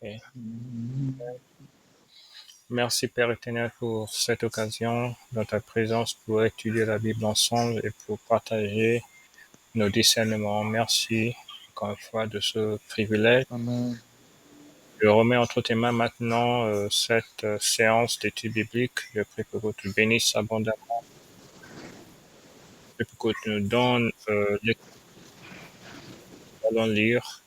Et merci Père éternel pour cette occasion dans ta présence pour étudier la Bible ensemble et pour partager nos discernements. Merci encore une fois de ce privilège. Amen. Je remets entre tes mains maintenant cette séance d'études bibliques. Je prie que tu bénisses abondamment. Je prie que tu nous donnes les allons lire.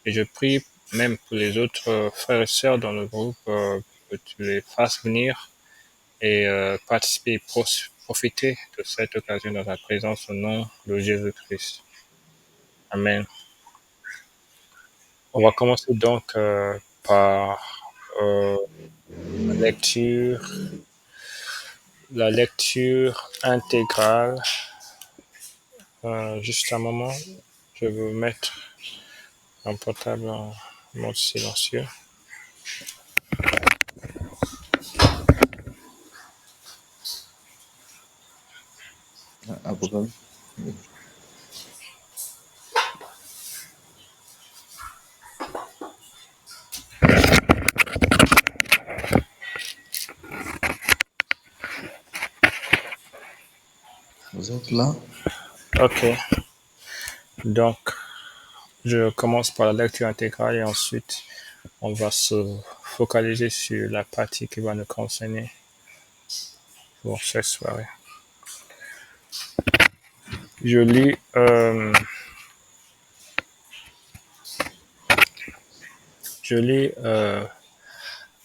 Et je prie même pour les autres frères et sœurs dans le groupe que tu les fasses venir et participer et profiter de cette occasion dans ta présence au nom de Jésus-Christ. Amen. On va commencer donc par lecture, la lecture intégrale. Juste un moment, je vais mettre un portable en mode silencieux. Apocalypse. Vous êtes là? Ok. Donc, je commence par la lecture intégrale et ensuite, on va se focaliser sur la partie qui va nous concerner pour cette soirée. Je lis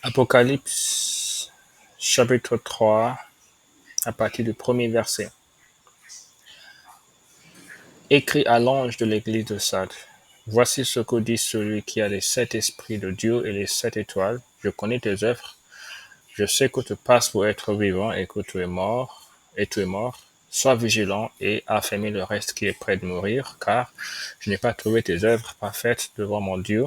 Apocalypse chapitre 3 à partir du premier verset. Écrit à l'ange de l'église de Sardes. Voici ce que dit celui qui a les 7 esprits de Dieu et les 7 étoiles. Je connais tes œuvres. Je sais que tu passes pour être vivant et que tu es mort. Sois vigilant et affermis le reste qui est près de mourir, car je n'ai pas trouvé tes œuvres parfaites devant mon Dieu.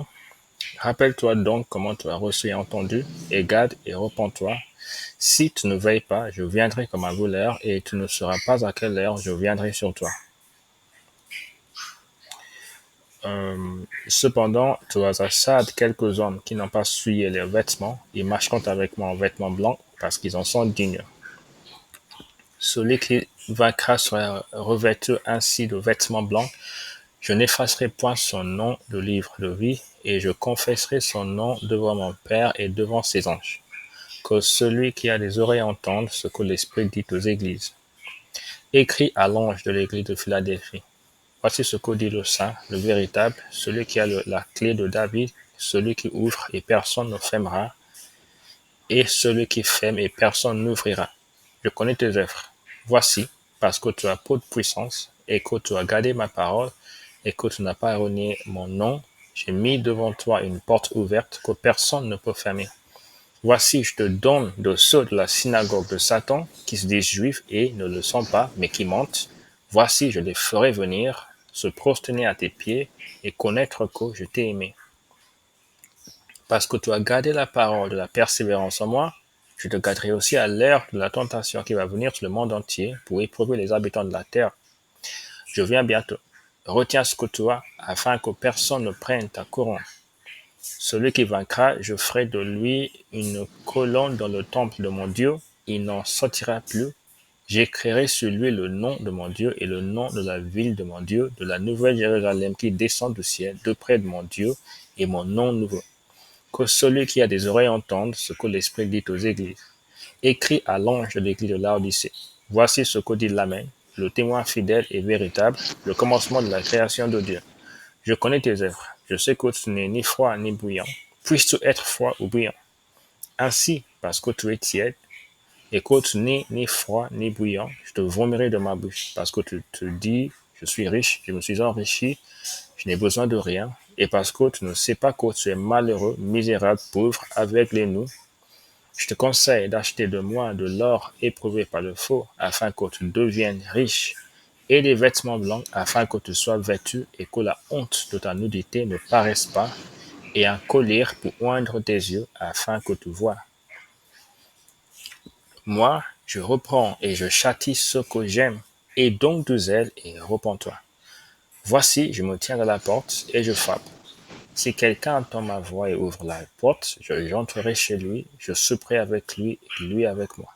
Rappelle-toi donc comment tu as reçu et entendu, et garde et repens-toi. Si tu ne veilles pas, je viendrai comme un voleur, et tu ne sauras pas à quelle heure je viendrai sur toi. Cependant, tu as à Sardes quelques hommes qui n'ont pas souillé leurs vêtements, et marcheront avec moi en vêtements blancs, parce qu'ils en sont dignes. Celui qui vaincra sera revêtu ainsi de vêtements blancs. Je n'effacerai point son nom du livre de vie, et je confesserai son nom devant mon Père et devant ses anges. Que celui qui a des oreilles entende ce que l'Esprit dit aux églises. Écrit à l'ange de l'église de Philadelphie. Voici ce que dit le Saint, le véritable, celui qui a la clé de David, celui qui ouvre et personne ne fermera, et celui qui ferme et personne n'ouvrira. Je connais tes œuvres. Voici, parce que tu as peu de puissance, et que tu as gardé ma parole, et que tu n'as pas renié mon nom, j'ai mis devant toi une porte ouverte que personne ne peut fermer. Voici, je te donne de ceux de la synagogue de Satan, qui se disent juifs et ne le sont pas, mais qui mentent. Voici, je les ferai venir, se prosterner à tes pieds, et connaître que je t'ai aimé. Parce que tu as gardé la parole de la persévérance en moi, je te garderai aussi à l'heure de la tentation qui va venir sur le monde entier pour éprouver les habitants de la terre. Je viens bientôt. Retiens ce que tu as, afin que personne ne prenne ta couronne. Celui qui vaincra, je ferai de lui une colonne dans le temple de mon Dieu. Il n'en sortira plus. J'écrirai sur lui le nom de mon Dieu et le nom de la ville de mon Dieu, de la nouvelle Jérusalem qui descend du ciel, de près de mon Dieu, et mon nom nouveau. Que celui qui a des oreilles entende ce que l'Esprit dit aux églises. Écrit à l'ange de l'église de Laodicée. Voici ce que dit l'Amen, le témoin fidèle et véritable, le commencement de la création de Dieu. Je connais tes œuvres. Je sais que tu n'es ni froid ni bouillant. Puisses-tu être froid ou bouillant? Ainsi, parce que tu es tiède, et que tu n'es ni froid ni bouillant, je te vomirai de ma bouche. Parce que tu te dis, je suis riche, je me suis enrichi, je n'ai besoin de rien. Et parce que tu ne sais pas que tu es malheureux, misérable, pauvre, aveugle et nu, je te conseille d'acheter de moi de l'or éprouvé par le feu, afin que tu deviennes riche, et des vêtements blancs, afin que tu sois vêtu et que la honte de ta nudité ne paraisse pas, et un collier pour oindre tes yeux, afin que tu vois. Moi, je reprends et je châtie ce que j'aime, et donc de zèle et repens-toi. Voici, je me tiens à la porte et je frappe. Si quelqu'un entend ma voix et ouvre la porte, j'entrerai chez lui, je souperai avec lui et lui avec moi.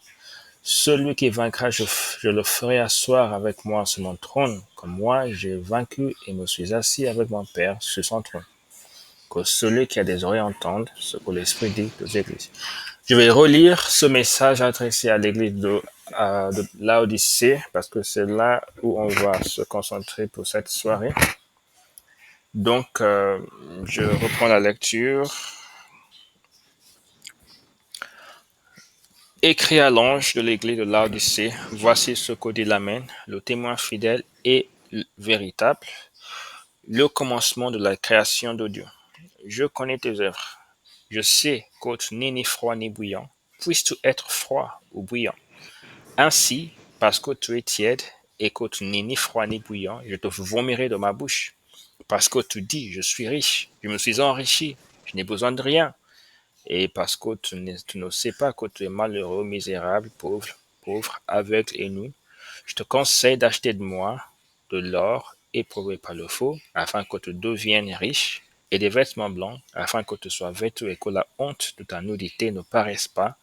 Celui qui vaincra, je le ferai asseoir avec moi sur mon trône, comme moi j'ai vaincu et me suis assis avec mon Père sur son trône. Que celui qui a des oreilles entende ce que l'Esprit dit aux églises. Je vais relire ce message adressé à l'église de Laodicée, parce que c'est là où on va se concentrer pour cette soirée. Donc, je reprends la lecture. Écrit à l'ange de l'église de Laodicée, voici ce que dit l'Amen, le témoin fidèle et véritable, le commencement de la création de Dieu. Je connais tes œuvres. Je sais que tu n'es ni froid ni bouillant. Puisses-tu être froid ou bouillant? Ainsi, parce que tu es tiède et que tu n'es ni froid ni bouillant, je te vomirai de ma bouche. Parce que tu dis, je suis riche, je me suis enrichi, je n'ai besoin de rien. Et parce que tu ne sais pas que tu es malheureux, misérable, pauvre, aveugle et nu, je te conseille d'acheter de moi de l'or éprouvé par le feu, afin que tu deviennes riche, et des vêtements blancs, afin que tu sois vêtu et que la honte de ta nudité ne paraisse pas,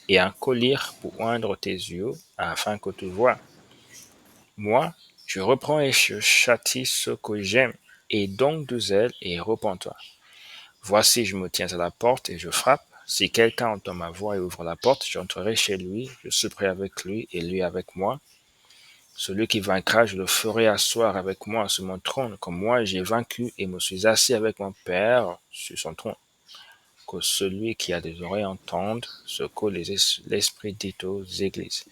et un collier pour oindre tes yeux, afin que tu vois. Moi, je reprends et je châtie ce que j'aime, et donc de zèle et repens-toi. Voici, je me tiens à la porte et je frappe. Si quelqu'un entend ma voix et ouvre la porte, j'entrerai chez lui, je souperai avec lui et lui avec moi. Celui qui vaincra, je le ferai asseoir avec moi sur mon trône, comme moi j'ai vaincu et me suis assis avec mon Père sur son trône. Que celui qui a des oreilles entende ce que l'Esprit dit aux églises.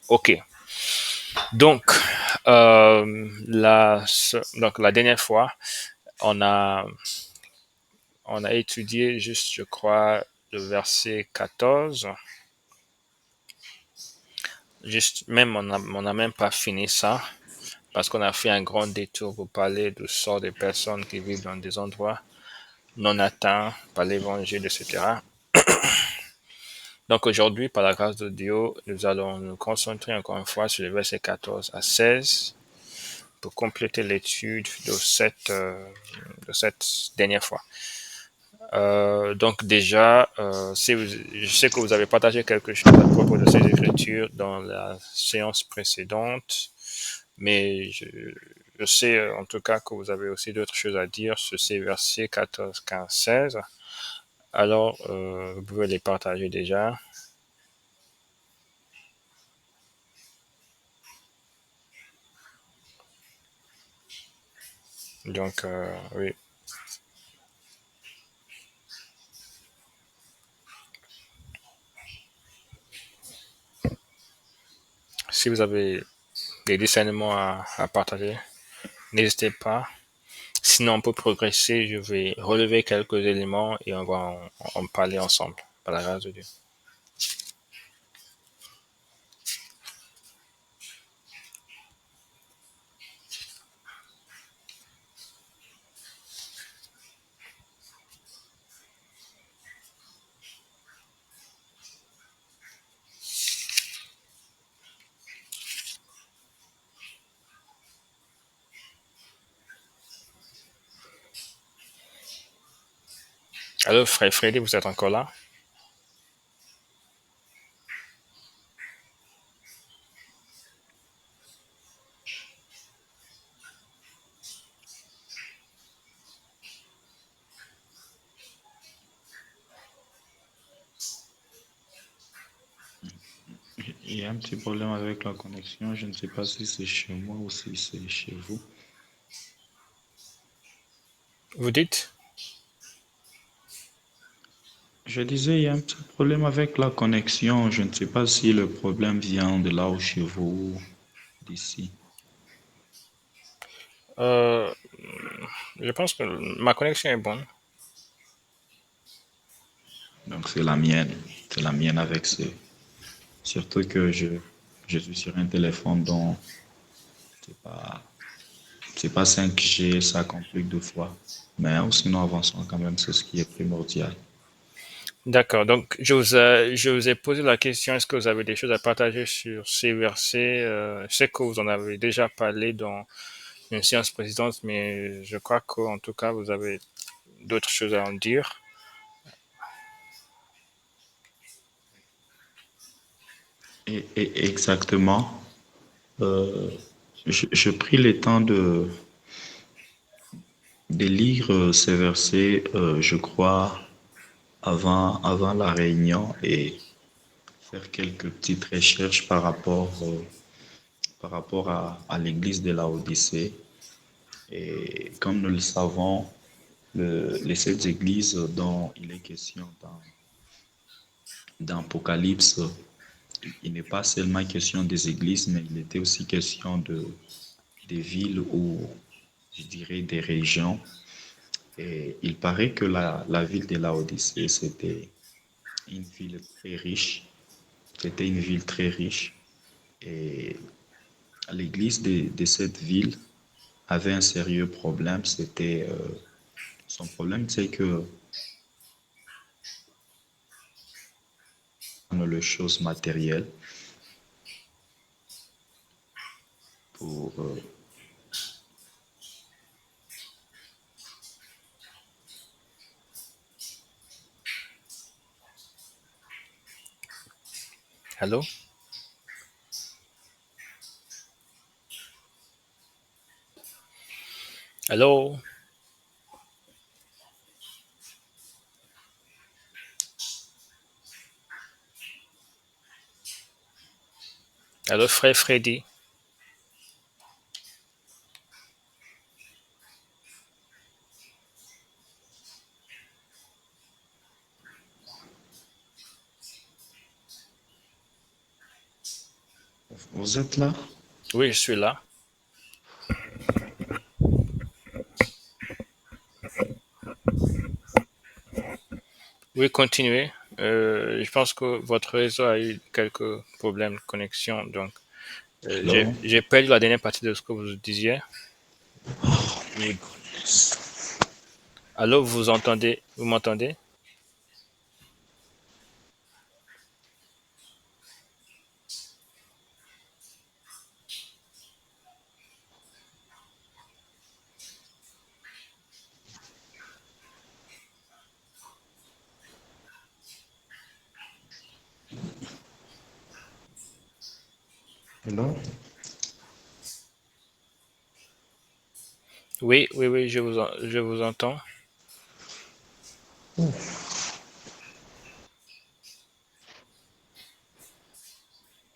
Ok. Donc, la dernière fois, on a, on a étudié juste, je crois, le verset 14. Juste, même, on n'a même pas fini ça, parce qu'on a fait un grand détour pour parler du sort des personnes qui vivent dans des endroits non atteints par l'évangile, etc. Donc aujourd'hui, par la grâce de Dieu, nous allons nous concentrer encore une fois sur les versets 14 à 16 pour compléter l'étude de cette dernière fois. Donc déjà, je sais que vous avez partagé quelque chose à propos de ces écritures dans la séance précédente, mais je sais en tout cas que vous avez aussi d'autres choses à dire sur ces versets 14, 15, 16. Alors, vous pouvez les partager déjà. Donc, oui. Si vous avez des discernements à partager, n'hésitez pas. Sinon, on peut progresser. Je vais relever quelques éléments et on va en parler ensemble, par la grâce de Dieu. Alors, frère Freddy, vous êtes encore là? Il y a un petit problème avec la connexion. Je ne sais pas si c'est chez moi ou si c'est chez vous. Vous dites? Je disais, il y a un petit problème avec la connexion. Je ne sais pas si le problème vient de là ou chez vous ou d'ici. Euh, je pense que ma connexion est bonne. Donc c'est la mienne. C'est la mienne avec ce. Surtout que je suis sur un téléphone dont c'est pas, c'est pas 5G, ça complique deux fois. Mais sinon, avançons quand même, c'est ce qui est primordial. D'accord. Donc, je vous ai posé la question, est-ce que vous avez des choses à partager sur ces versets? Je sais que vous en avez déjà parlé dans une séance précédente, mais je crois qu'en tout cas, vous avez d'autres choses à en dire. Et exactement, euh, je pris le temps de lire ces versets, je crois, avant la réunion et faire quelques petites recherches par rapport à l'église de Laodicée. Et comme nous le savons, les sept églises dont il est question dans Apocalypse, il n'est pas seulement question des églises, mais il était aussi question des villes ou, je dirais, des régions. Et il paraît que la ville de Laodicée, c'était une ville très riche. C'était une ville très riche. Et l'église de cette ville avait un sérieux problème. Son problème, c'est que les choses matérielles pour Allô? Allô? Allô, frère Freddy? vous êtes là? Oui, je suis là. Oui, continuez. Je pense que votre réseau a eu quelques problèmes de connexion, donc Hello? j'ai perdu la dernière partie de ce que vous disiez. Oh my goodness. Allô, vous entendez? Vous m'entendez? Hello? Oui, oui, oui, je vous entends.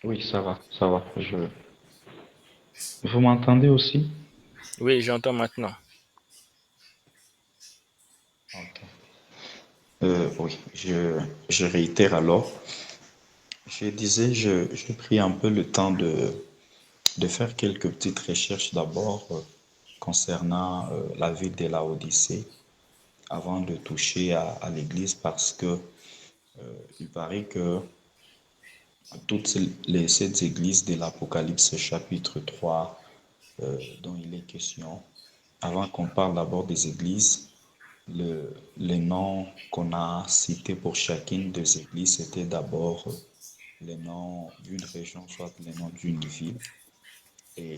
Oui, ça va. Vous m'entendez aussi? Oui, j'entends maintenant. Ok. Oui, je réitère alors. Je disais, je pris un peu le temps de faire quelques petites recherches d'abord concernant la ville de Laodicée avant de toucher à l'église parce que il paraît que toutes les sept églises de l'Apocalypse chapitre 3 dont il est question, avant qu'on parle d'abord des églises, les noms qu'on a cités pour chacune des églises, c'était d'abord les noms d'une région, soit les noms d'une ville. Et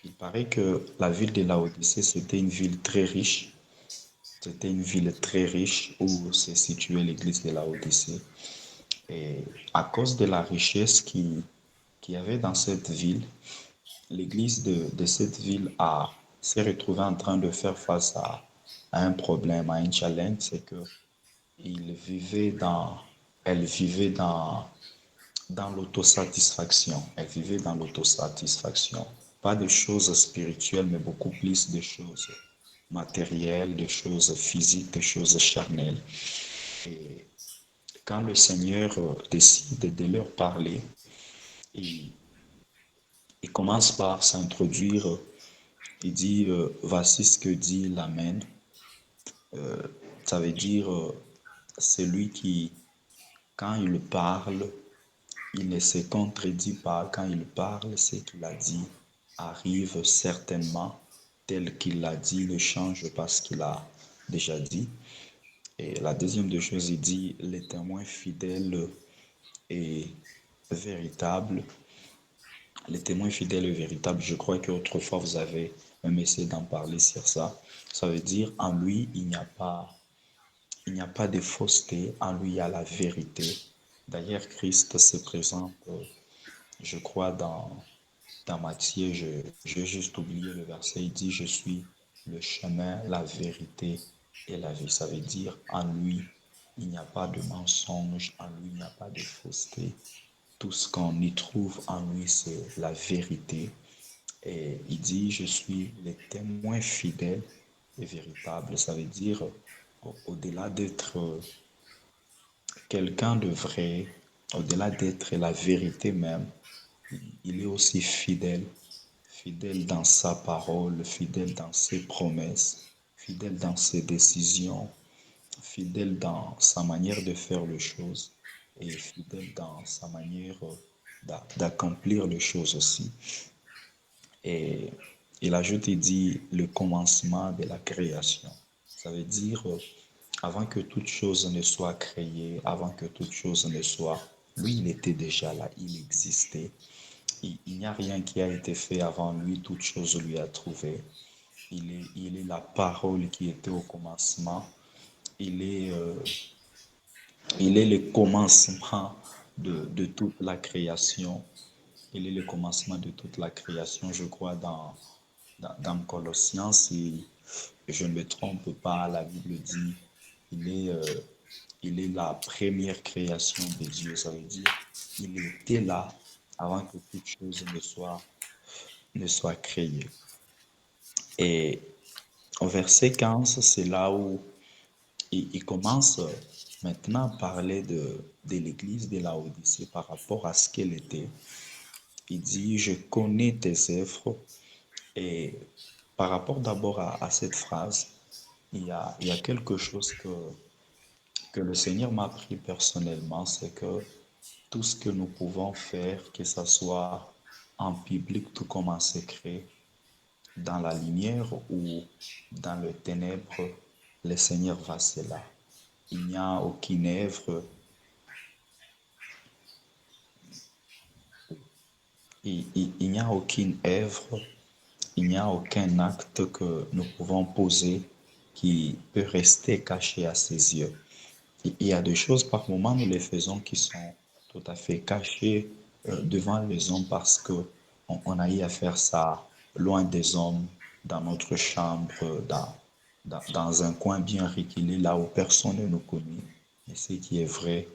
il paraît que la ville de Laodicée, c'était une ville très riche. C'était une ville très riche où se situait l'église de Laodicée. Et à cause de la richesse qu'il y avait dans cette ville, l'église de cette ville s'est retrouvée en train de faire face à un problème, à un challenge, c'est que il vivait dans, elle vivait dans l'autosatisfaction. Elle vivait dans l'autosatisfaction. Pas de choses spirituelles, mais beaucoup plus de choses matérielles, de choses physiques, de choses charnelles. Et quand le Seigneur décide de leur parler, il, il commence par s'introduire. Il dit, voici ce que dit l'Amen. Ça veut dire, celui qui, quand il parle, il ne se contredit pas. Quand il parle, ce qu'il a dit arrive certainement tel qu'il l'a dit. Il ne change pas ce qu'il a déjà dit. Et la deuxième des choses, il dit, les témoins fidèles et véritables. Les témoins fidèles et véritables, je crois qu'autrefois vous avez même essayer d'en parler sur ça. Ça veut dire, en lui, il n'y a pas de fausseté, en lui, il y a la vérité. D'ailleurs, Christ se présente, je crois, dans Matthieu, j'ai juste oublié le verset, il dit, je suis le chemin, la vérité et la vie. Ça veut dire, en lui, il n'y a pas de mensonge, en lui, il n'y a pas de fausseté. Tout ce qu'on y trouve en lui, c'est la vérité. Et il dit, je suis le témoin fidèle et véritable. Ça veut dire, au-delà d'être quelqu'un de vrai, au-delà d'être la vérité même, il est aussi fidèle, fidèle dans sa parole, fidèle dans ses promesses, fidèle dans ses décisions, fidèle dans sa manière de faire les choses et fidèle dans sa manière d'accomplir les choses aussi. Et il ajoute, il dit, le commencement de la création. Ça veut dire, avant que toute chose ne soit créée, avant que toute chose ne soit, lui, il était déjà là, il existait. Il n'y a rien qui a été fait avant lui, toute chose lui a trouvé. Il est la parole qui était au commencement. Il est, euh, il est le commencement de toute la création. Il est le commencement de toute la création, je crois, dans Colossiens, si je ne me trompe pas, la Bible dit il est, euh, il est la première création de Dieu. Ça veut dire il était là avant que toute chose ne soit créée. Et au verset 15, c'est là où il commence maintenant à parler de l'église de Laodicée par rapport à ce qu'elle était. Il dit, je connais tes œuvres. Et par rapport d'abord à cette phrase, il y a quelque chose que le Seigneur m'a appris personnellement, c'est que tout ce que nous pouvons faire, que ce soit en public tout comme en secret, dans la lumière ou dans le ténèbre, le Seigneur va cela. Il n'y a aucune œuvre, il n'y a aucune œuvre, il n'y a aucun acte que nous pouvons poser qui peut rester caché à ses yeux. Il y a des choses par moment nous les faisons qui sont tout à fait cachées devant les hommes parce que on a eu à faire ça loin des hommes, dans notre chambre, dans un coin bien reculé, là où personne ne nous connaît. Et ce qui est vrai,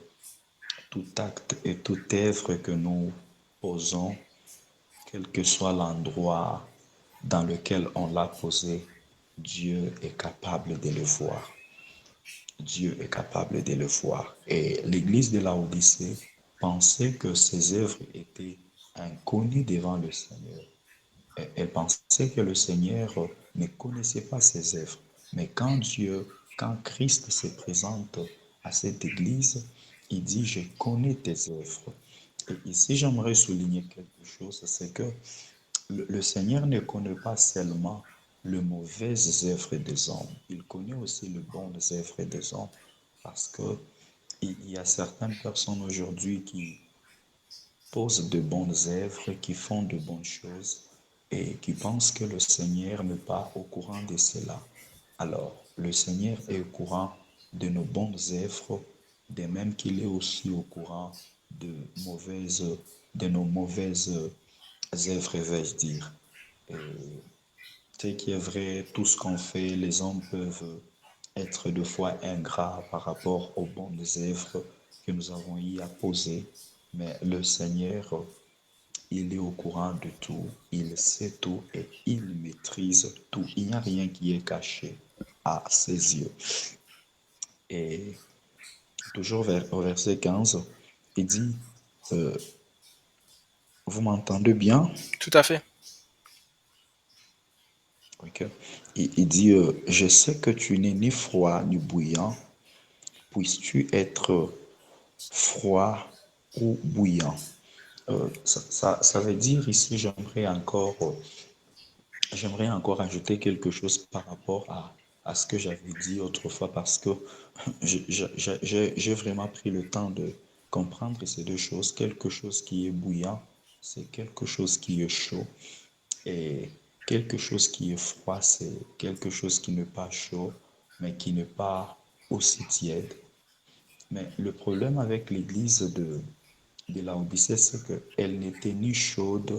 tout acte et toute œuvre que nous posons, quel que soit l'endroit dans lequel on l'a posé, Dieu est capable de le voir. Dieu est capable de le voir. Et l'église de Laodicée pensait que ses œuvres étaient inconnues devant le Seigneur. Elle pensait que le Seigneur ne connaissait pas ses œuvres. Mais quand Christ se présente à cette église, il dit, je connais tes œuvres. Et ici, j'aimerais souligner quelque chose, c'est que le Seigneur ne connaît pas seulement les mauvaises œuvres des hommes, il connaît aussi les bonnes œuvres des hommes. Parce que il y a certaines personnes aujourd'hui qui posent de bonnes œuvres, qui font de bonnes choses et qui pensent que le Seigneur n'est pas au courant de cela. Alors, le Seigneur est au courant de nos bonnes œuvres, de même qu'il est aussi au courant de mauvaises, de nos mauvaises œuvres, vais-je dire. Et ce qui est vrai, tout ce qu'on fait, les hommes peuvent être deux fois ingrats par rapport aux bonnes œuvres que nous avons eu à poser, mais le Seigneur, il est au courant de tout, il sait tout et il maîtrise tout. Il n'y a rien qui est caché à ses yeux. Et toujours au verset 15, il dit, euh, vous m'entendez bien? Tout à fait. Ok. Il dit, je sais que tu n'es ni froid ni bouillant. Puisses-tu être froid ou bouillant? Ça veut dire ici, j'aimerais encore ajouter quelque chose par rapport à ce que j'avais dit autrefois parce que j'ai vraiment pris le temps de comprendre ces deux choses. Quelque chose qui est bouillant, c'est quelque chose qui est chaud. Et quelque chose qui est froid, c'est quelque chose qui n'est pas chaud, mais qui n'est pas aussi tiède. Mais le problème avec l'église de Laodicée, c'est qu'elle n'était ni chaude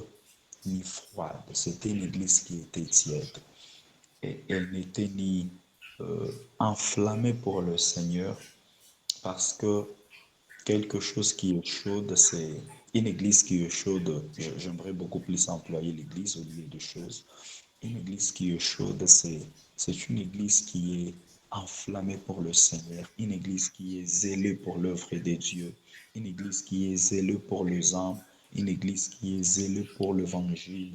ni froide. C'était une église qui était tiède. Et elle n'était ni enflammée pour le Seigneur, parce que quelque chose qui est chaude, c'est une église qui est chaude. J'aimerais beaucoup plus employer l'église au lieu de choses. Une église qui est chaude, c'est une église qui est enflammée pour le Seigneur, une église qui est zélée pour l'œuvre de Dieu, une église qui est zélée pour les âmes, une église qui est zélée pour l'évangile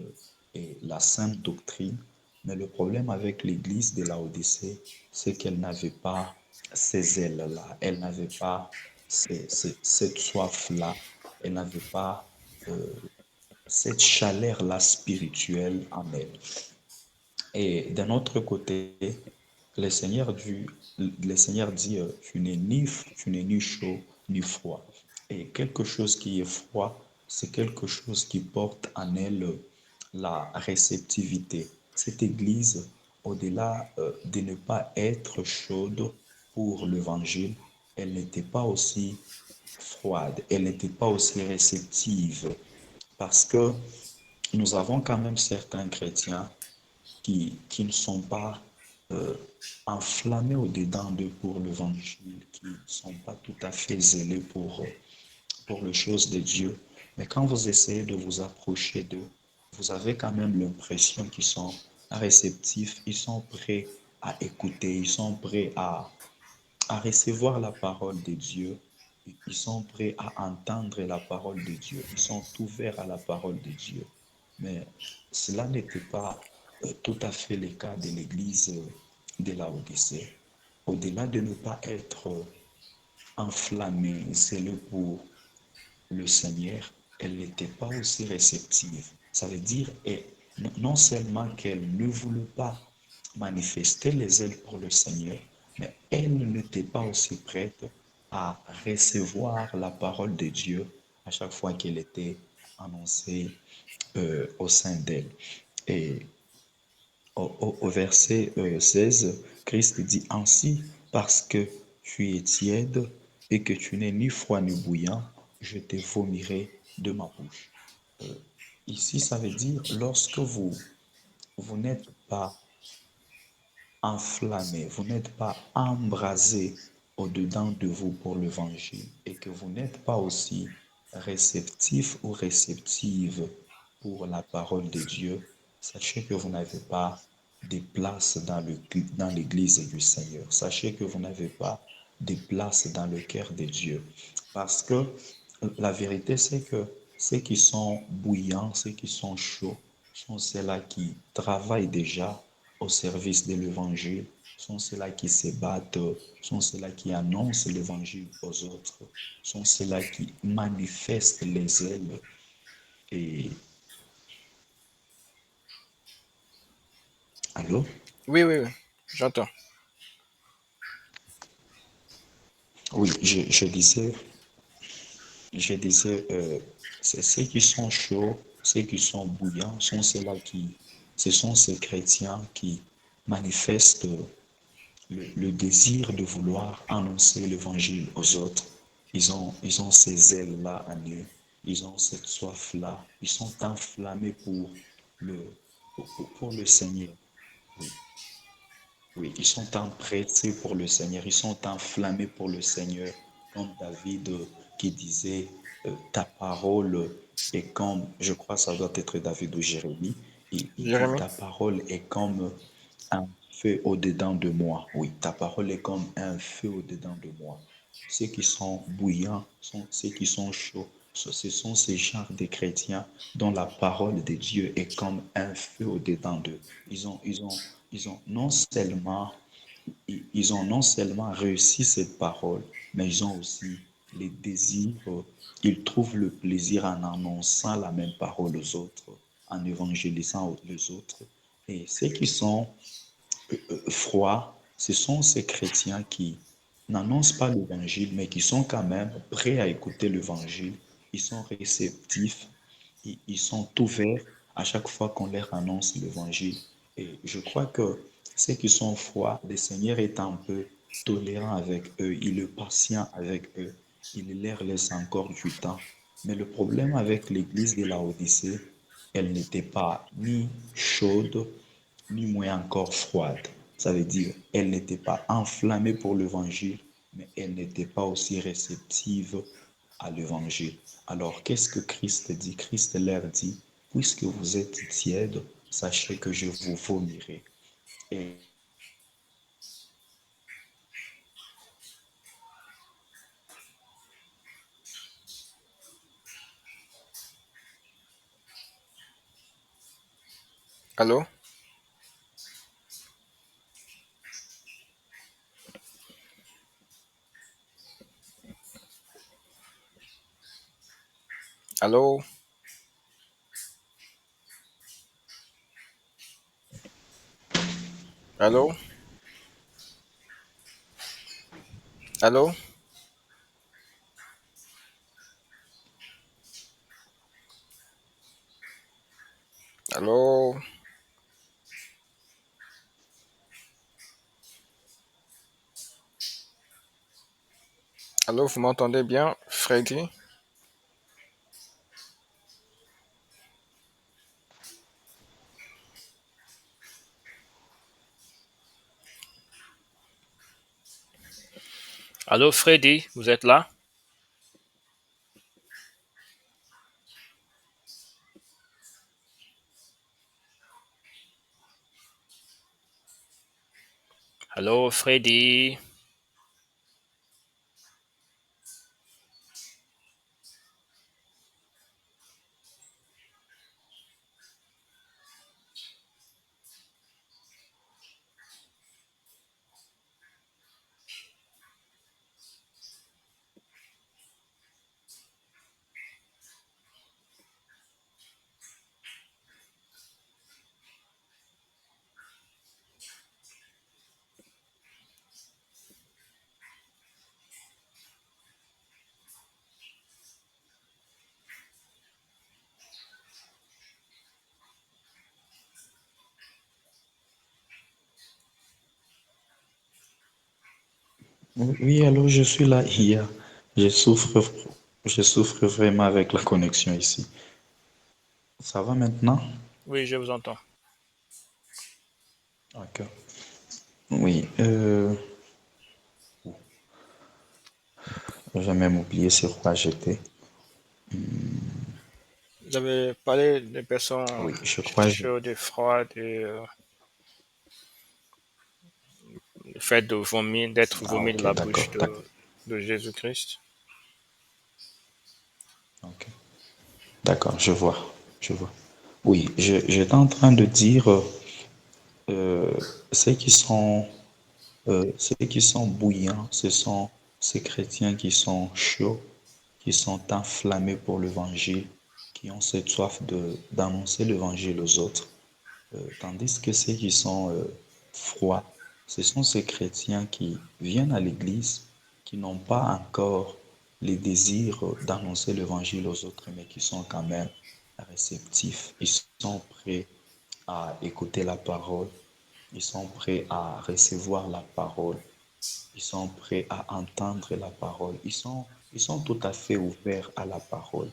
et la sainte doctrine. Mais le problème avec l'église de Laodicée, c'est qu'elle n'avait pas ces ailes-là, elle n'avait pas cette soif-là, elle n'avait pas cette chaleur-là spirituelle en elle. Et d'un autre côté, le Seigneur dit, tu n'es ni chaud ni froid. Et quelque chose qui est froid, c'est quelque chose qui porte en elle la réceptivité. Cette Église, au-delà de ne pas être chaude pour l'Évangile, elle n'était pas aussi froide, elle n'était pas aussi réceptive, parce que nous avons quand même certains chrétiens qui ne sont pas euh, enflammés au-dedans d'eux pour l'évangile, qui ne sont pas tout à fait zélés pour les choses de Dieu. Mais quand vous essayez de vous approcher d'eux, vous avez quand même l'impression qu'ils sont réceptifs, ils sont prêts à écouter, ils sont prêts à recevoir la parole de Dieu. Ils sont prêts à entendre la parole de Dieu. Ils sont ouverts à la parole de Dieu. Mais cela n'était pas tout à fait le cas de l'Église de Laodicée. Au-delà de ne pas être enflammée, zélée pour le Seigneur, elle n'était pas aussi réceptive. Ça veut dire, et non seulement qu'elle ne voulait pas manifester les ailes pour le Seigneur, mais elle n'était pas aussi prête à recevoir la parole de Dieu à chaque fois qu'elle était annoncée au sein d'elle. Et au verset 16, Christ dit ainsi, parce que tu es tiède et que tu n'es ni froid ni bouillant, je te vomirai de ma bouche. Euh, Ici, ça veut dire lorsque vous n'êtes pas enflammé, vous n'êtes pas embrasé au-dedans de vous pour l'évangile et que vous n'êtes pas aussi réceptif ou réceptive pour la parole de Dieu, sachez que vous n'avez pas de place dans l'église du Seigneur. Sachez que vous n'avez pas de place dans le cœur de Dieu. Parce que la vérité, c'est que ceux qui sont bouillants, ceux qui sont chauds, sont ceux-là qui travaillent déjà au service de l'évangile, sont ceux-là qui se battent, sont ceux-là qui annoncent l'évangile aux autres, sont ceux-là qui manifestent les ailes. Et allô? Oui, oui, oui, j'entends. Oui, je disais, c'est ceux qui sont chauds, ceux qui sont bouillants, sont ceux-là ce sont ces chrétiens qui manifestent le désir de vouloir annoncer l'évangile aux autres. Ils ont ces ailes-là en eux, ils ont cette soif-là, ils sont enflammés le, pour le Seigneur. Oui, oui, ils sont empressés pour le Seigneur, ils sont enflammés pour le Seigneur, comme David qui disait, ta parole est comme, je crois que ça doit être David ou Jérémie, il dit, Jérémie? ta parole est comme un feu au-dedans de moi. Oui, ta parole est comme un feu au-dedans de moi. Ceux qui sont bouillants sont ceux qui sont chauds. Ce sont ces genres de chrétiens dont la parole de Dieu est comme un feu au-dedans d'eux. Ils ont non seulement, ils ont non seulement réussi cette parole, mais ils ont aussi les désirs, ils trouvent le plaisir en annonçant la même parole aux autres, en évangélisant les autres. Et ceux qui sont froids, ce sont ces chrétiens qui n'annoncent pas l'évangile, mais qui sont quand même prêts à écouter l'évangile. Ils sont réceptifs, ils sont ouverts à chaque fois qu'on leur annonce l'évangile. Et je crois que ceux qui sont froids, le Seigneur est un peu tolérant avec eux, il est patient avec eux, il leur laisse encore du temps. Mais le problème avec l'église de Laodicée, elle n'était pas ni chaude, ni moins encore froide. Ça veut dire, elle n'était pas enflammée pour l'évangile, mais elle n'était pas aussi réceptive à l'évangile. Alors, qu'est-ce que Christ dit? Christ leur dit, puisque vous êtes tièdes, sachez que je vous vomirai. Et Allô? Allô? Allô? Allô? Allô? Allô, vous m'entendez bien, Freddy? Allô, Freddy, vous êtes là? Allô, Freddy? oui, alors je suis là hier. Je souffre, je souffre vraiment avec la connexion ici. Ça va maintenant? Oui, je vous entends. D'accord. Oui, j'ai même oublié sur quoi j'étais. Vous avez parlé des personnes Oui, je crois. chaudes et froides et le fait de vomir, d'être Ah, vomi de ok, la d'accord, bouche d'accord. de Jésus-Christ. Ok. D'accord, je vois, je vois. Oui, j'étais en train de dire euh, ceux qui sont ceux qui sont bouillants, ce sont ces chrétiens qui sont chauds, qui sont enflammés pour l'évangile, qui ont cette soif d'annoncer l'évangile aux autres. Tandis que ceux qui sont froids, ce sont ces chrétiens qui viennent à l'église, qui n'ont pas encore les désirs d'annoncer l'évangile aux autres, mais qui sont quand même réceptifs. Ils sont prêts à écouter la parole, ils sont prêts à recevoir la parole, ils sont prêts à entendre la parole, ils sont tout à fait ouverts à la parole.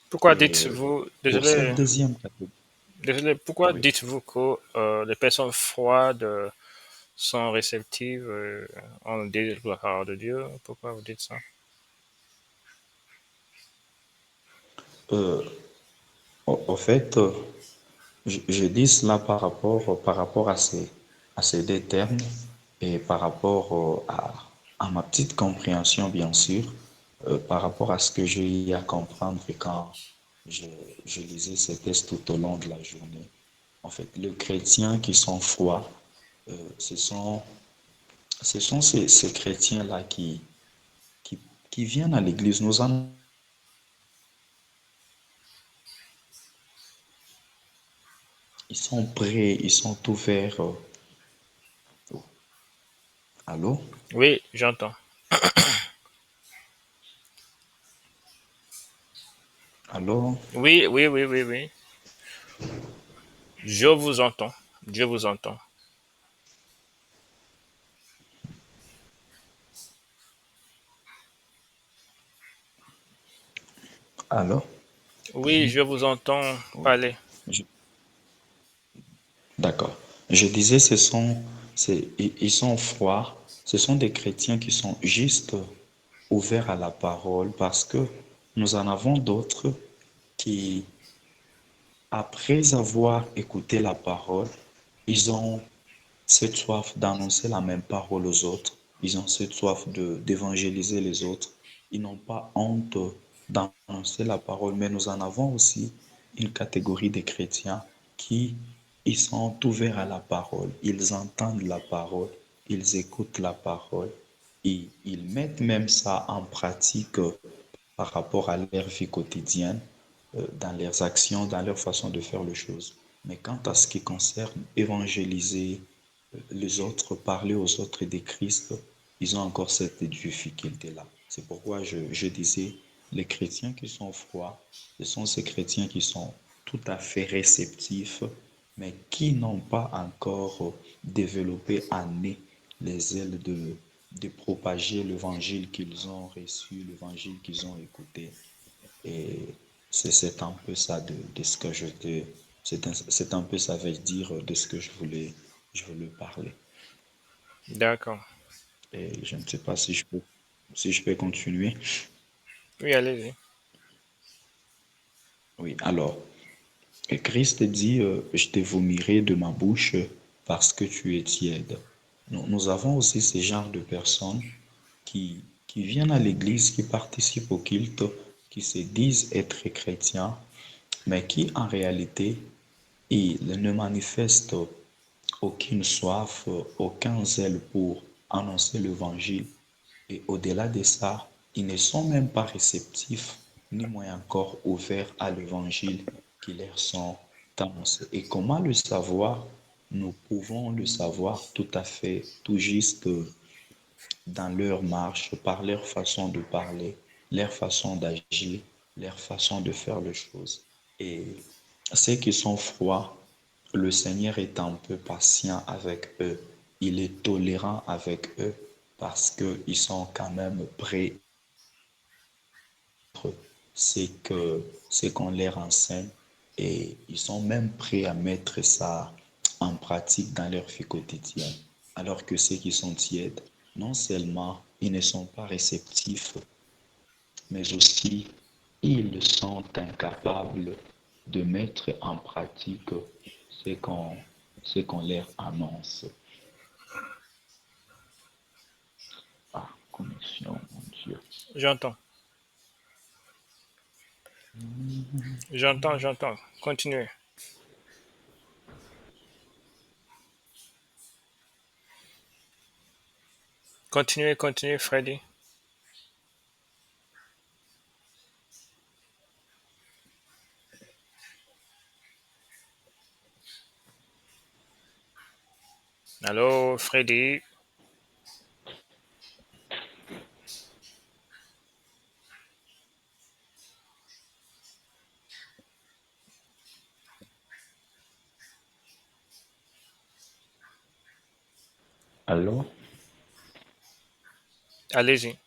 Pourquoi Et dites-vous, pour cette deuxième catégorie, pourquoi oui. dites-vous que les personnes froides sont réceptives en désir de la part de Dieu? Pourquoi vous dites ça? Euh, au fait, je dis cela par rapport à ces deux termes et par rapport à ma petite compréhension, bien sûr, par rapport à ce que j'ai eu à comprendre quand je, je lisais ces textes tout au long de la journée. En fait, les chrétiens qui sont froids, ce sont, ce sont ces chrétiens-là qui, qui viennent à l'église. Ils sont prêts, ils sont ouverts. Allô? Oui, j'entends. Allô? Oui, oui, oui, oui, oui. Je vous entends. Je vous entends. Alors, Oui, je vous entends oui, parler. je- d'accord. Je disais, ils sont froids. Ce sont des chrétiens qui sont juste ouverts à la parole parce que nous en avons d'autres qui, après avoir écouté la parole, ils ont cette soif d'annoncer la même parole aux autres. Ils ont cette soif d'évangéliser les autres. Ils n'ont pas honte d'annoncer la parole, mais nous en avons aussi une catégorie de chrétiens qui ils sont ouverts à la parole. Ils entendent la parole, ils écoutent la parole, ils mettent même ça en pratique par rapport à leur vie quotidienne, dans leurs actions, dans leur façon de faire les choses. Mais quant à ce qui concerne évangéliser les autres, parler aux autres de Christ, ils ont encore cette difficulté-là. C'est pourquoi je disais, les chrétiens qui sont froids, ce sont ces chrétiens qui sont tout à fait réceptifs, mais qui n'ont pas encore développé en eux les ailes de propager l'évangile qu'ils ont reçu, l'évangile qu'ils ont écouté. Et c'est un peu ça de ce que c'est un peu ça veut dire de ce que je voulais parler. D'accord. Et je ne sais pas si je peux continuer. Oui, allez-y. Oui, alors, et Christ dit, je te vomirai de ma bouche parce que tu es tiède. Nous avons aussi ce genre de personnes qui viennent à l'église, qui participent au culte, qui se disent être chrétiens, mais qui en réalité, ils ne manifestent aucune soif, aucun zèle pour annoncer l'évangile. Et au-delà de ça, ils ne sont même pas réceptifs, ni moins encore ouverts à l'évangile qui leur sont annoncés. Et comment le savoir? Nous pouvons le savoir tout à fait, tout juste dans leur marche, par leur façon de parler, leur façon d'agir, leur façon de faire les choses. Et ceux qui sont froids, le Seigneur est un peu patient avec eux. Il est tolérant avec eux parce qu'ils sont quand même prêts à ce qu'on leur enseigne et ils sont même prêts à mettre ça en pratique dans leur vie quotidienne. Alors que ceux qui sont tièdes, non seulement ils ne sont pas réceptifs, mais aussi ils sont incapables de mettre en pratique ce qu'on ce qu'on leur annonce. Ah, connexion, mon Dieu. J'entends. J'entends, j'entends. Continuez. Continuez, continuez, Freddy. Allô, Freddy. Alors, Allez-y.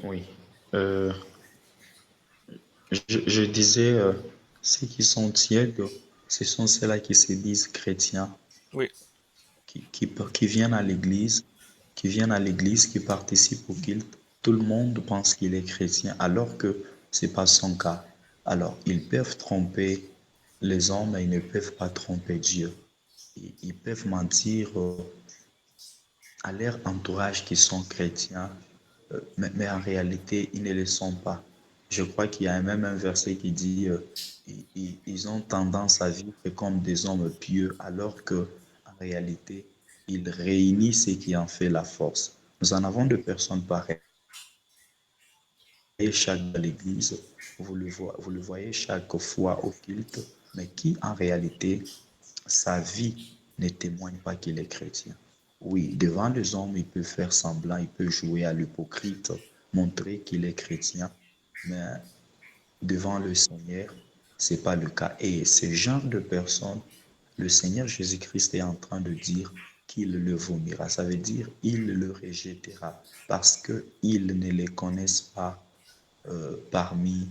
oui. Euh, je disais, ceux qui sont tièdes, ce sont ceux-là qui se disent chrétiens, Oui. qui viennent à l'église, qui participent au culte. Tout le monde pense qu'il est chrétien, alors que ce n'est pas son cas. Alors, ils peuvent tromper les hommes, mais ils ne peuvent pas tromper Dieu. Ils peuvent mentir à leur entourage qui sont chrétiens, mais en réalité, ils ne le sont pas. Je crois qu'il y a même un verset qui dit ils ont tendance à vivre comme des hommes pieux, alors que en réalité, ils réunissent ce qui en fait la force. Nous en avons de personnes pareilles chaque à l'église, vous le voyez chaque fois au culte, mais qui en réalité, sa vie ne témoigne pas qu'il est chrétien. Oui, devant les hommes, il peut faire semblant, il peut jouer à l'hypocrite, montrer qu'il est chrétien, mais devant le Seigneur, c'est pas le cas. Et ce genre de personnes, le Seigneur Jésus-Christ est en train de dire qu'il le vomira. Ça veut dire il le rejettera parce qu'ils ne les connaissent pas parmi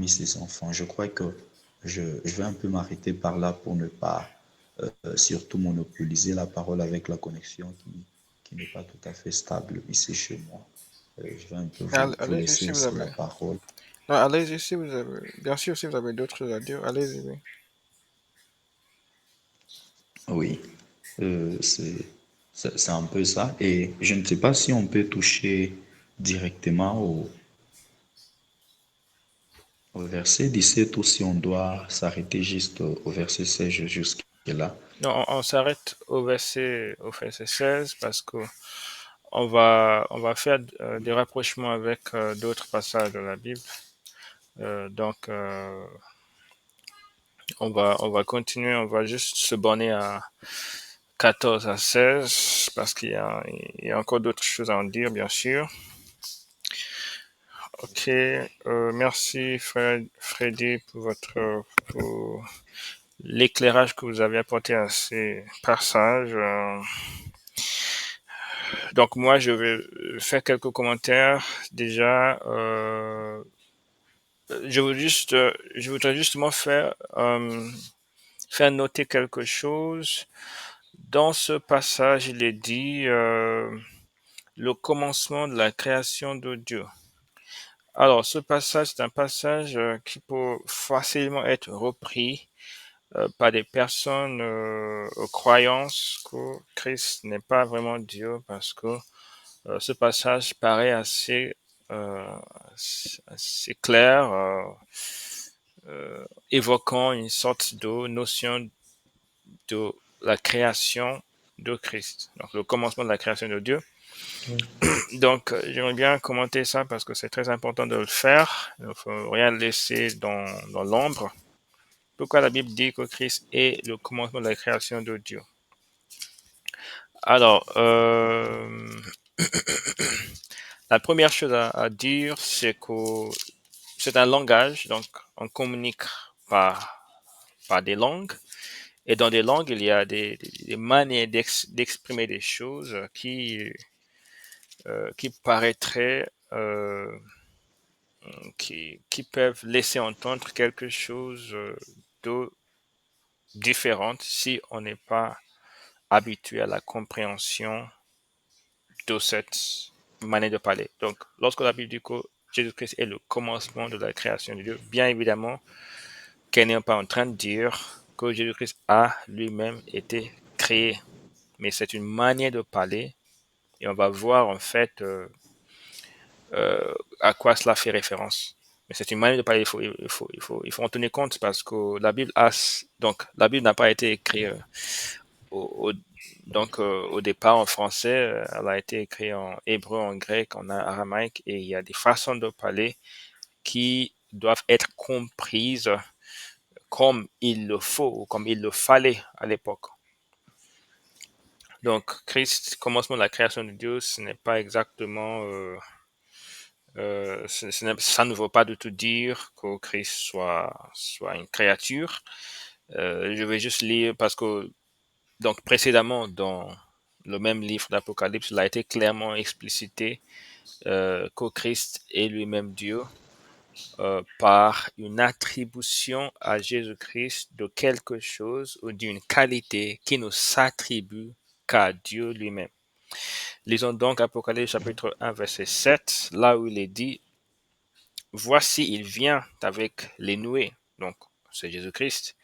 ses enfants. Je crois que je vais un peu m'arrêter par là pour ne pas surtout monopoliser la parole avec la connexion qui n'est pas tout à fait stable ici chez moi. Je vais un peu vous Allez-y laisser si vous aussi la avez. parole. Non, allez-y si vous avez. Bien sûr, si vous avez d'autres choses à dire, allez-y. Oui. Oui, c'est un peu ça. Et je ne sais pas si on peut toucher directement au verset 17 ou si on doit s'arrêter juste au verset 16 jusque-là. Non, on s'arrête au verset 16 parce que on va faire des rapprochements avec d'autres passages de la Bible. Donc, on va continuer, on va juste se borner à 14 à 16 parce il y a encore d'autres choses à en dire, bien sûr. Ok, merci Freddy pour l'éclairage que vous avez apporté à ces passages. Donc moi, je vais faire quelques commentaires. Déjà, je voudrais justement faire noter quelque chose. Dans ce passage, il est dit le commencement de la création de Dieu. Alors, ce passage, c'est un passage qui peut facilement être repris par des personnes aux croyances que Christ n'est pas vraiment Dieu parce que ce passage paraît euh, assez clair, évoquant une sorte de notion de la création de Christ, donc le commencement de la création de Dieu. Donc, j'aimerais bien commenter ça parce que c'est très important de le faire. Il ne faut rien laisser dans l'ombre. Pourquoi la Bible dit que Christ est le commencement de la création de Dieu? Alors, la première chose à dire, c'est que c'est un langage, donc on communique par des langues. Et dans des langues, il y a des manières d'exprimer des choses qui paraîtraient, qui peuvent laisser entendre quelque chose de différent si on n'est pas habitué à la compréhension de cette manière de parler. Donc, lorsque la Bible dit que Jésus-Christ est le commencement de la création de Dieu, bien évidemment, qu'elle n'est pas en train de dire que Jésus-Christ a lui-même été créé, mais c'est une manière de parler et on va voir en fait à quoi cela fait référence. Mais c'est une manière de parler, il faut en tenir compte parce que la Bible n'a pas été écrite au, au- au départ en français, elle a été écrite en hébreu, en grec, en aramaïque et il y a des façons de parler qui doivent être comprises comme il le faut ou comme il le fallait à l'époque. Donc, Christ, commencement de la création de Dieu, ce n'est pas exactement, ça ne veut pas du tout dire que Christ soit une créature. Je vais juste lire parce que, donc, précédemment, dans le même livre d'Apocalypse, il a été clairement explicité que Christ est lui-même Dieu par une attribution à Jésus-Christ de quelque chose ou d'une qualité qui ne s'attribue qu'à Dieu lui-même. Lisons donc Apocalypse chapitre 1 verset 7, là où il est dit, voici il vient avec les nuées, donc c'est Jésus-Christ,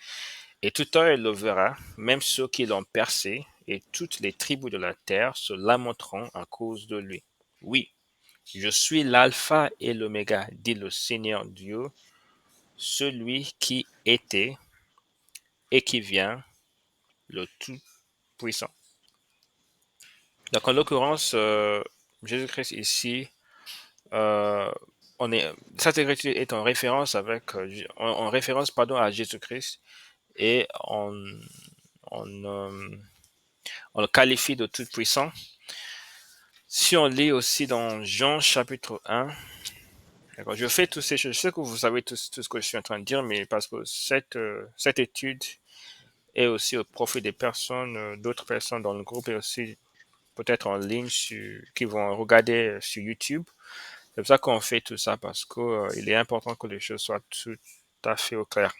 et tout œil le verra, même ceux qui l'ont percé, et toutes les tribus de la terre se lamenteront à cause de lui. Oui, je suis l'alpha et l'oméga, dit le Seigneur Dieu, celui qui était et qui vient, le Tout-Puissant. Donc en l'occurrence, Jésus-Christ ici, euh, cette écriture est en référence en référence à Jésus-Christ et on, on le qualifie de Tout-Puissant. Si on lit aussi dans Jean chapitre 1, D'accord. Je fais toutes ces choses. Je sais que vous savez tout ce que je suis en train de dire, mais parce que cette étude est aussi au profit des personnes, d'autres personnes dans le groupe et aussi peut-être en ligne qui vont regarder sur YouTube. C'est pour ça qu'on fait tout ça parce que il est important que les choses soient tout à fait au clair.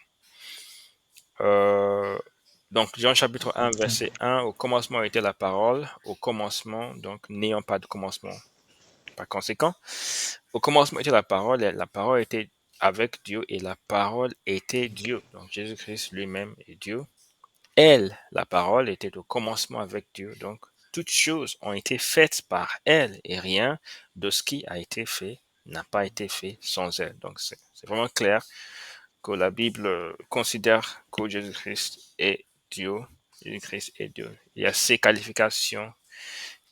Euh, donc, Jean chapitre 1, verset 1, au commencement était la parole, au commencement, donc n'ayant pas de commencement. Par conséquent, au commencement était et la parole était avec Dieu et la parole était Dieu. Donc Jésus-Christ lui-même est Dieu. Elle, la parole, était au commencement avec Dieu. Donc toutes choses ont été faites par elle et rien de ce qui a été fait n'a pas été fait sans elle. Donc c'est vraiment clair que la Bible considère que Jésus-Christ est Dieu. Jésus-Christ est Dieu. Il y a ces qualifications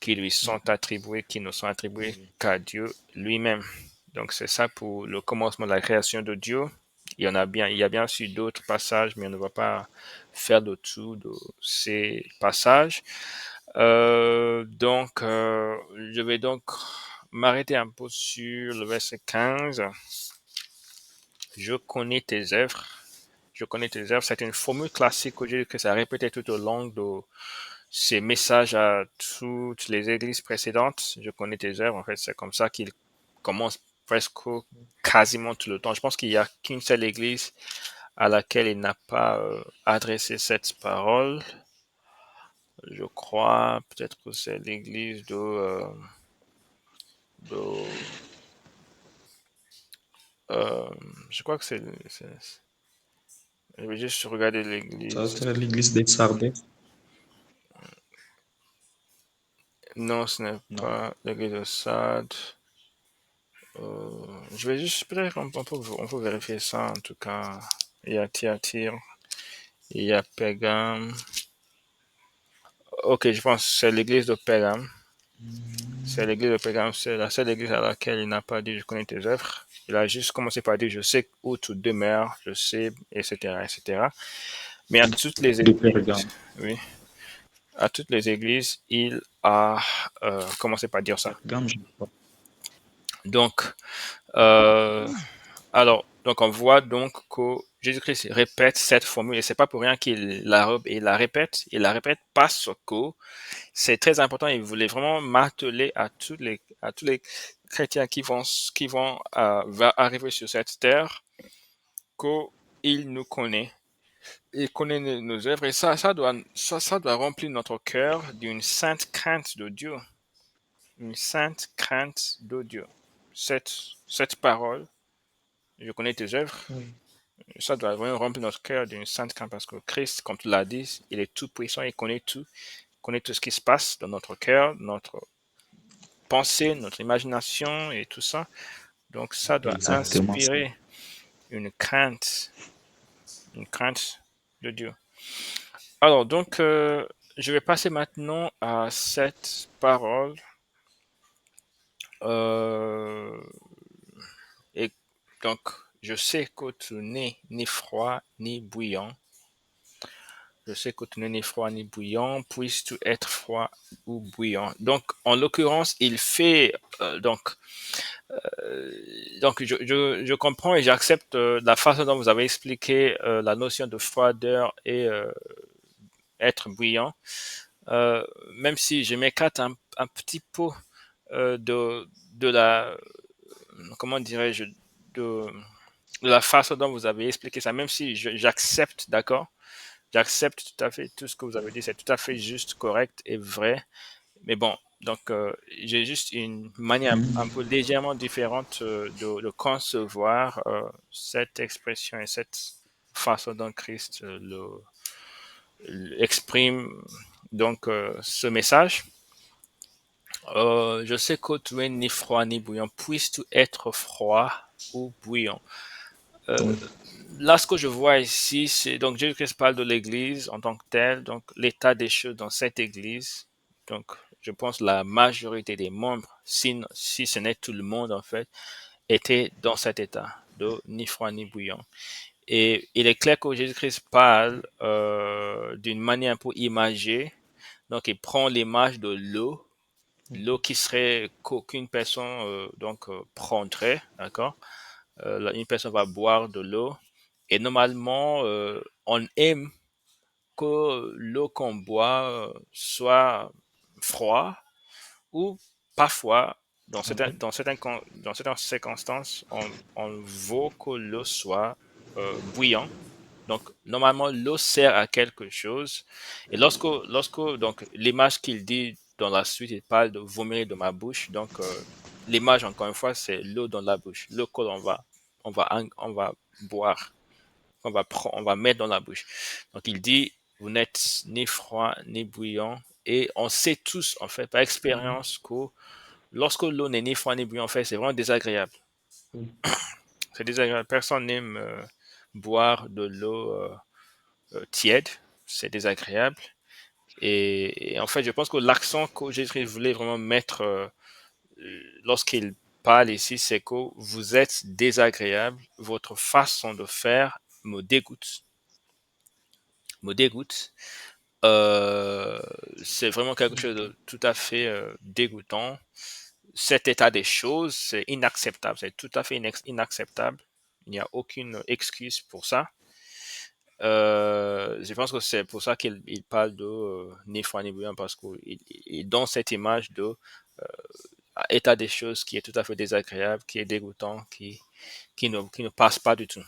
qui lui sont attribuées, qui ne sont attribuées qu'à Dieu lui-même. Donc c'est ça pour le commencement de la création de Dieu. Il y a bien sûr d'autres passages, mais on ne va pas faire le tour de ces passages. Je vais donc m'arrêter un peu sur le verset 15. Je connais tes œuvres. Je connais tes œuvres. C'est une formule classique que ça a répété tout au long de ces messages à toutes les églises précédentes. Je connais tes œuvres. En fait, c'est comme ça qu'il commence presque quasiment tout le temps. Je pense qu'il n'y a qu'une seule église à laquelle il n'a pas adressé cette parole. Je crois peut-être que c'est l'église de je crois que je vais juste regarder Ça, l'église. c'est l'église des Sardais. Non, ce n'est Non. pas l'église de Sade. Je vais juste, peut-être on peut vérifier ça en tout cas. Il y a Thyatire, il y a Pergame. Ok, je pense que c'est l'église de Pergame. C'est l'église de Pergame, c'est la seule église à laquelle il n'a pas dit je connais tes œuvres. Il a juste commencé par dire je sais où tu demeures, je sais, etc., etc. Mais à toutes les De églises, Pergame. oui, à toutes les églises, il a commencé par dire ça. Pergame, je crois. Donc, euh, donc on voit donc que Jésus-Christ répète cette formule et c'est pas pour rien qu'il la répète. Il la répète parce que c'est très important. Il voulait vraiment marteler à tous les chrétiens qui vont va arriver sur cette terre qu'il nous connaît. Il connaît nos œuvres et ça doit remplir notre cœur d'une sainte crainte de Dieu. Une sainte crainte de Dieu. Cette parole, je connais tes œuvres, Oui. ça doit vraiment remplir notre cœur d'une sainte crainte parce que Christ, comme tu l'as dit, il est tout puissant, il connaît tout ce qui se passe dans notre cœur, notre pensée, notre imagination et tout ça. Donc ça doit Exactement ça. inspirer une crainte de Dieu. Alors donc, je vais passer maintenant à cette parole. Euh, et donc, je sais que tu n'es ni froid ni bouillant. Je sais que tu n'es ni froid ni bouillant. Puisses-tu être froid ou bouillant? Donc, en l'occurrence, il fait je comprends et j'accepte la façon dont vous avez expliqué la notion de froideur et être bouillant. Même si je m'écarte un petit peu de la, comment dirais-je, de, de la façon dont vous avez expliqué ça, même si j'accepte, d'accord, j'accepte tout à fait tout ce que vous avez dit, c'est tout à fait juste, correct et vrai. Mais bon, donc j'ai juste une manière un peu légèrement différente de concevoir cette expression et cette façon dont Christ exprime donc ce message. Je sais que tu es ni froid ni bouillant. Puisses-tu être froid ou bouillant? Euh, Oui. Là, ce que je vois ici, c'est donc Jésus-Christ parle de l'Église en tant que telle, donc l'état des choses dans cette Église. Donc, je pense la majorité des membres, si ce n'est tout le monde en fait, était dans cet état de ni froid ni bouillant. Et il est clair que Jésus-Christ parle d'une manière un peu imagée. Donc, il prend l'image de l'eau l'eau qu'une personne prendrait, d'accord? Une personne va boire de l'eau et normalement, on aime que l'eau qu'on boit soit froide ou parfois, dans certaines circonstances, on veut que l'eau soit bouillante. Donc, normalement, l'eau sert à quelque chose. Et lorsque donc, l'image qu'il dit dans la suite, il parle de vomir de ma bouche. Donc, l'image, encore une fois, c'est l'eau dans la bouche. L'eau on va boire, on va mettre dans la bouche. Donc, il dit, vous n'êtes ni froid, ni bouillant. Et on sait tous, en fait, par expérience, que lorsque l'eau n'est ni froid, ni bouillant, en fait, c'est vraiment désagréable. Oui. C'est désagréable. Personne n'aime boire de l'eau tiède, c'est désagréable. Et en fait, je pense que l'accent que Jésus voulait vraiment mettre lorsqu'il parle ici, c'est que vous êtes désagréable, votre façon de faire me dégoûte. Me dégoûte. Euh, c'est vraiment quelque chose de tout à fait dégoûtant. Cet état des choses, c'est inacceptable, c'est tout à fait inacceptable. Il n'y a aucune excuse pour ça. Je pense que c'est pour ça qu'il parle de ni froid ni bouillant parce qu'il donne cette image de état des choses qui est tout à fait désagréable, qui est dégoûtant, qui ne passe pas du tout.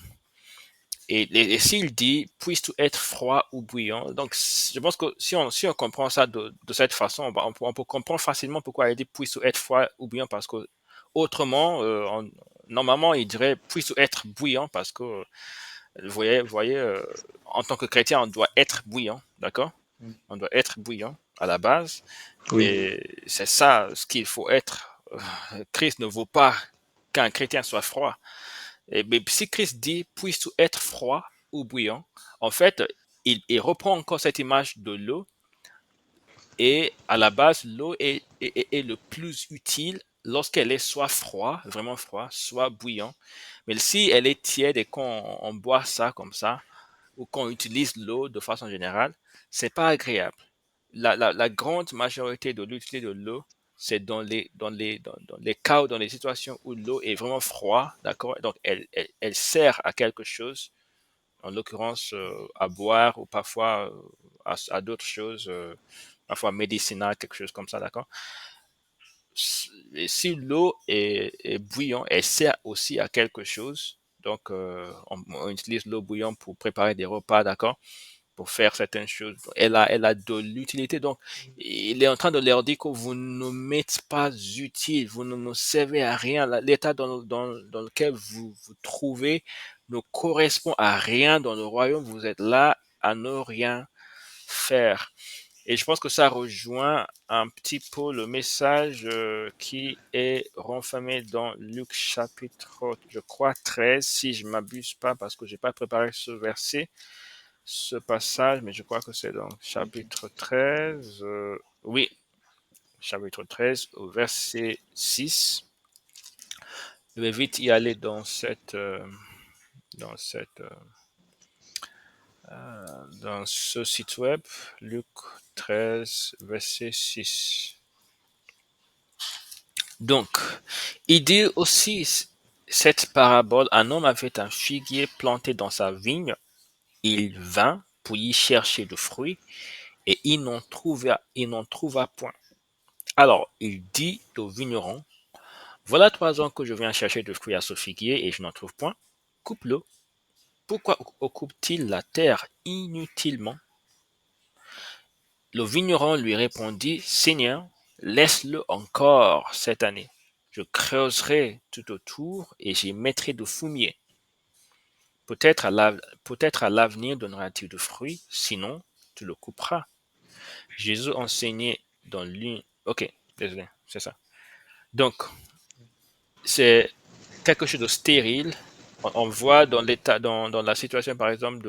Et s'il dit puisse-tu être froid ou bouillant, donc je pense que si on comprend ça de cette façon, on peut comprendre facilement pourquoi il dit puisse-tu être froid ou bouillant parce que autrement, normalement il dirait puisse-tu être bouillant parce que vous voyez en tant que chrétien, on doit être bouillant, d'accord? On doit être bouillant à la base. Oui. Et c'est ça ce qu'il faut être. Christ ne vaut pas qu'un chrétien soit froid. Mais si Christ dit puisse-tu être froid ou bouillant, en fait, il reprend encore cette image de l'eau. Et à la base, l'eau est le plus utile lorsqu'elle est soit froid, vraiment froid, soit bouillant. Mais si elle est tiède et qu'on boit ça comme ça, ou qu'on utilise l'eau de façon générale, c'est pas agréable. La grande majorité de l'utilité de l'eau, c'est dans les cas ou dans les situations où l'eau est vraiment froide, d'accord? Donc, elle sert à quelque chose, en l'occurrence à boire ou parfois à d'autres choses, parfois médicinales, quelque chose comme ça, d'accord? Et si l'eau est bouillante, elle sert aussi à quelque chose. Donc, on utilise l'eau bouillante pour préparer des repas, d'accord? Pour faire certaines choses. Elle a de l'utilité. Donc, il est en train de leur dire que vous ne m'êtes pas utile, vous ne me servez à rien. L'état dans lequel vous vous trouvez ne correspond à rien dans le royaume. Vous êtes là à ne rien faire. Et je pense que ça rejoint un petit peu le message qui est renfermé dans Luc chapitre, je crois, 13, si je m'abuse pas, parce que j'ai pas préparé ce verset, ce passage, mais je crois que c'est dans chapitre 13. Oui, chapitre 13, au verset 6. Je vais vite y aller dans cette, dans ce site web, Luc 13, verset 6. Donc, il dit aussi cette parabole, un homme avait un figuier planté dans sa vigne, il vint pour y chercher du fruit, et il n'en trouva point. Alors, il dit au vigneron, voilà 3 ans que je viens chercher du fruit à ce figuier et je n'en trouve point. Coupe-le. Pourquoi occupe-t-il la terre inutilement? Le vigneron lui répondit, Seigneur, laisse-le encore cette année. Je creuserai tout autour et j'y mettrai du fumier. Peut-être à l'avenir donnera-t-il du fruit, sinon tu le couperas. Jésus enseignait dans l'une... Ok, désolé, c'est ça. Donc, c'est quelque chose de stérile. On voit dans l'état, dans la situation, par exemple,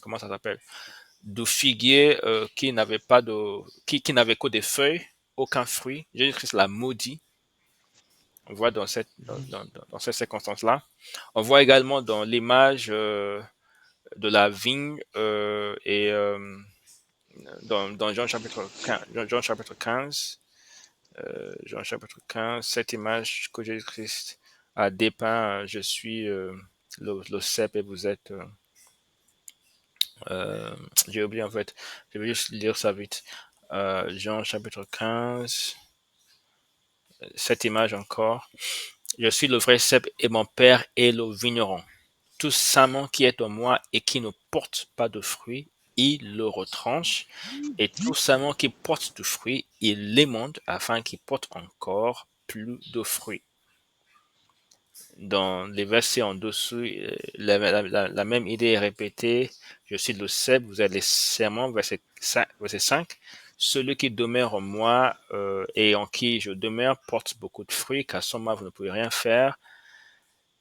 comment ça s'appelle? De figuier qui n'avait pas qui n'avait que des feuilles, aucun fruit. Jésus-Christ l'a maudit. On voit dans cette circonstance-là. On voit également dans l'image de la vigne et dans Jean chapitre 15, Jean chapitre 15, cette image que Jésus-Christ a dépeint, je suis le cep et vous êtes... j'ai oublié en fait, je vais juste lire ça vite. Jean chapitre 15, cette image encore. Je suis le vrai cep et mon père est le vigneron. Tout sarment qui est en moi et qui ne porte pas de fruits, il le retranche. Et tout sarment qui porte du fruit, il l'émonde afin qu'il porte encore plus de fruits. Dans les versets en dessous, la même idée est répétée. Je suis le cep, vous êtes les serments, verset 5. Celui qui demeure en moi et en qui je demeure porte beaucoup de fruits, car sans moi vous ne pouvez rien faire.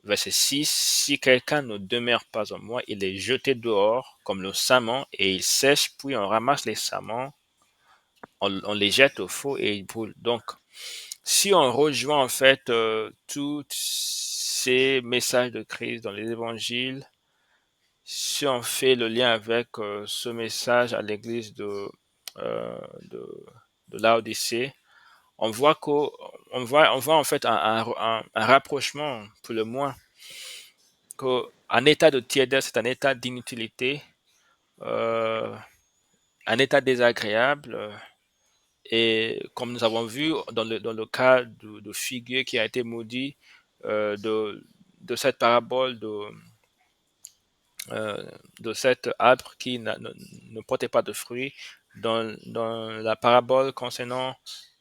Verset 6, si quelqu'un ne demeure pas en moi, il est jeté dehors comme le sarment et il sèche, puis on ramasse les sarments, on les jette au feu et ils brûlent. Donc, si on rejoint en fait tous ces messages de Christ dans les évangiles, si on fait le lien avec ce message à l'église euh, de, de Laodicée, on voit on voit en fait un rapprochement, pour le moins, qu'un état de tiédeur, c'est un état d'inutilité, euh, un état désagréable. Et comme nous avons vu dans le cas de figuier qui a été maudit, de cette parabole de cet arbre qui ne portait pas de fruits, dans la parabole concernant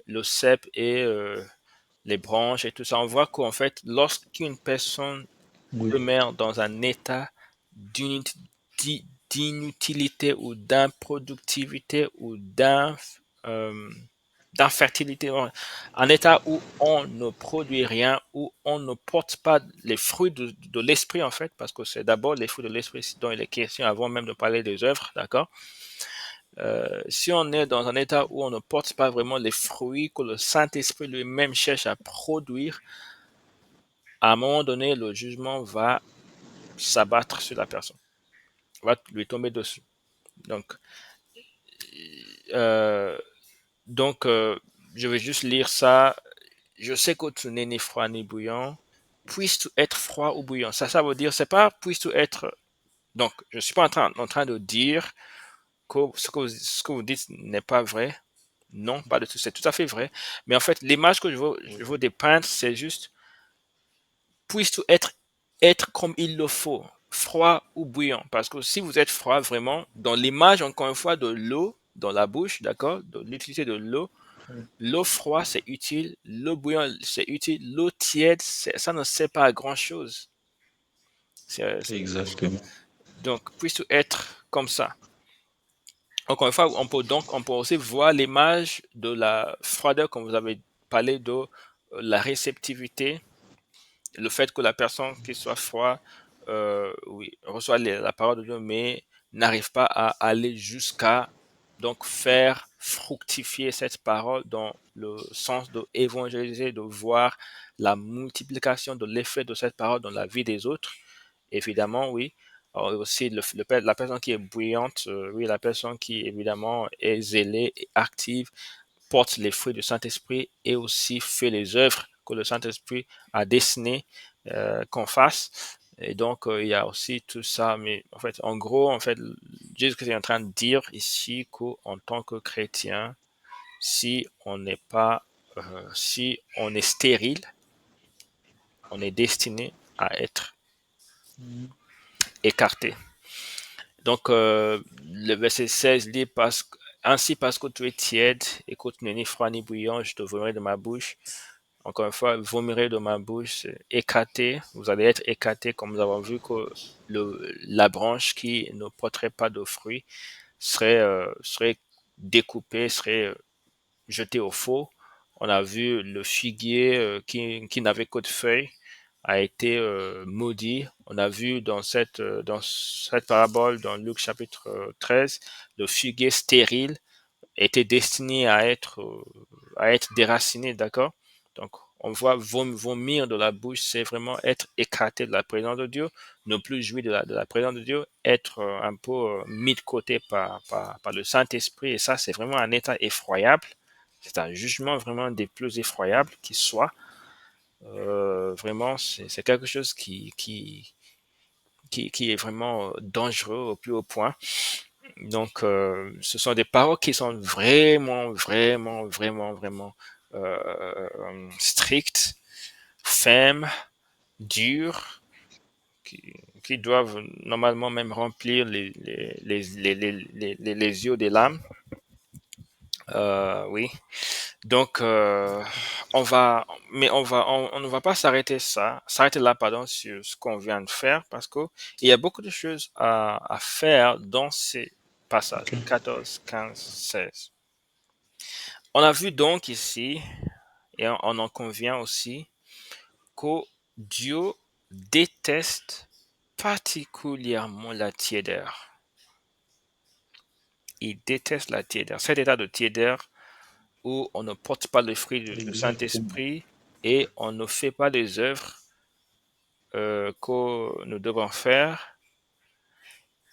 le cep et les branches et tout ça, on voit qu'en fait, lorsqu'une personne Oui, demeure dans un état d'inutilité ou d'improductivité ou euh, d'infertilité, un état où on ne produit rien, où on ne porte pas les fruits de l'esprit en fait, parce que c'est d'abord les fruits de l'esprit dont il est question avant même de parler des œuvres, d'accord? Si on est dans un état où on ne porte pas vraiment les fruits que le Saint-Esprit lui-même cherche à produire, à un moment donné, le jugement va s'abattre sur la personne, va lui tomber dessus. Donc, euh, donc, je vais juste lire ça. Je sais que tu n'es ni froid ni bouillant. Puisses-tu être froid ou bouillant? Ça veut dire, c'est pas puisses-tu être. Donc, je suis pas en train de dire que ce que vous dites n'est pas vrai. Non, pas du tout. C'est tout à fait vrai. Mais en fait, l'image que je veux dépeindre, c'est juste puisses-tu être comme il le faut, froid ou bouillant. Parce que si vous êtes froid, vraiment, dans l'image, encore une fois, de l'eau dans la bouche, d'accord, de l'utilité de l'eau froide, c'est utile, l'eau bouillante, c'est utile, l'eau tiède, ça ne sert pas à grand-chose. exactement. Donc, puisses-tu être comme ça. Encore une fois, on peut aussi voir l'image de la froideur, comme vous avez parlé de la réceptivité, le fait que la personne qui soit froide, oui, reçoit la parole de Dieu, mais n'arrive pas à aller jusqu'à donc faire fructifier cette parole dans le sens de évangéliser, de voir la multiplication de l'effet de cette parole dans la vie des autres. Évidemment, oui. Alors, aussi, la personne qui est bruyante, oui, la personne qui, évidemment, est zélée et active, porte les fruits du Saint-Esprit et aussi fait les œuvres que le Saint-Esprit a dessinées qu'on fasse. Et donc, il y a aussi tout ça. Mais en fait, en gros, en fait, Jésus est en train de dire ici qu'en tant que chrétien, si on n'est pas, si on est stérile, on est destiné à être écarté. Donc, le verset 16 dit ainsi parce que tu es tiède et que tu n'es ni froid ni bouillant, je te vomirai de ma bouche. Encore une fois, vomirer de ma bouche, c'est écarté. Vous allez être écarté, comme nous avons vu que la branche qui ne porterait pas de fruits serait découpée, serait jetée au feu. On a vu le figuier qui n'avait que de feuilles a été maudit. On a vu dans cette parabole, dans Luc chapitre 13, le figuier stérile était destiné à être déraciné, d'accord? Donc, on voit vomir de la bouche, c'est vraiment être écarté de la présence de Dieu, ne plus jouir de la présence de Dieu, être un peu mis de côté par le Saint-Esprit. Et ça, c'est vraiment un état effroyable. C'est un jugement vraiment des plus effroyables qui soit. Vraiment, c'est quelque chose qui est vraiment dangereux au plus haut point. Donc, ce sont des paroles qui sont vraiment, vraiment, vraiment, vraiment strictes, fermes, dures, qui doivent normalement même remplir les yeux des lames. Oui. Donc, on ne va pas s'arrêter là, pardon, sur ce qu'on vient de faire parce que il y a beaucoup de choses à faire dans ces passages Ok. 14, 15, 16. On a vu donc ici, et on en convient aussi, que Dieu déteste particulièrement la tiédeur. Il déteste la tiédeur. Cet état de tiédeur où on ne porte pas le fruit du Exactement. Saint-Esprit et on ne fait pas les œuvres que nous devons faire.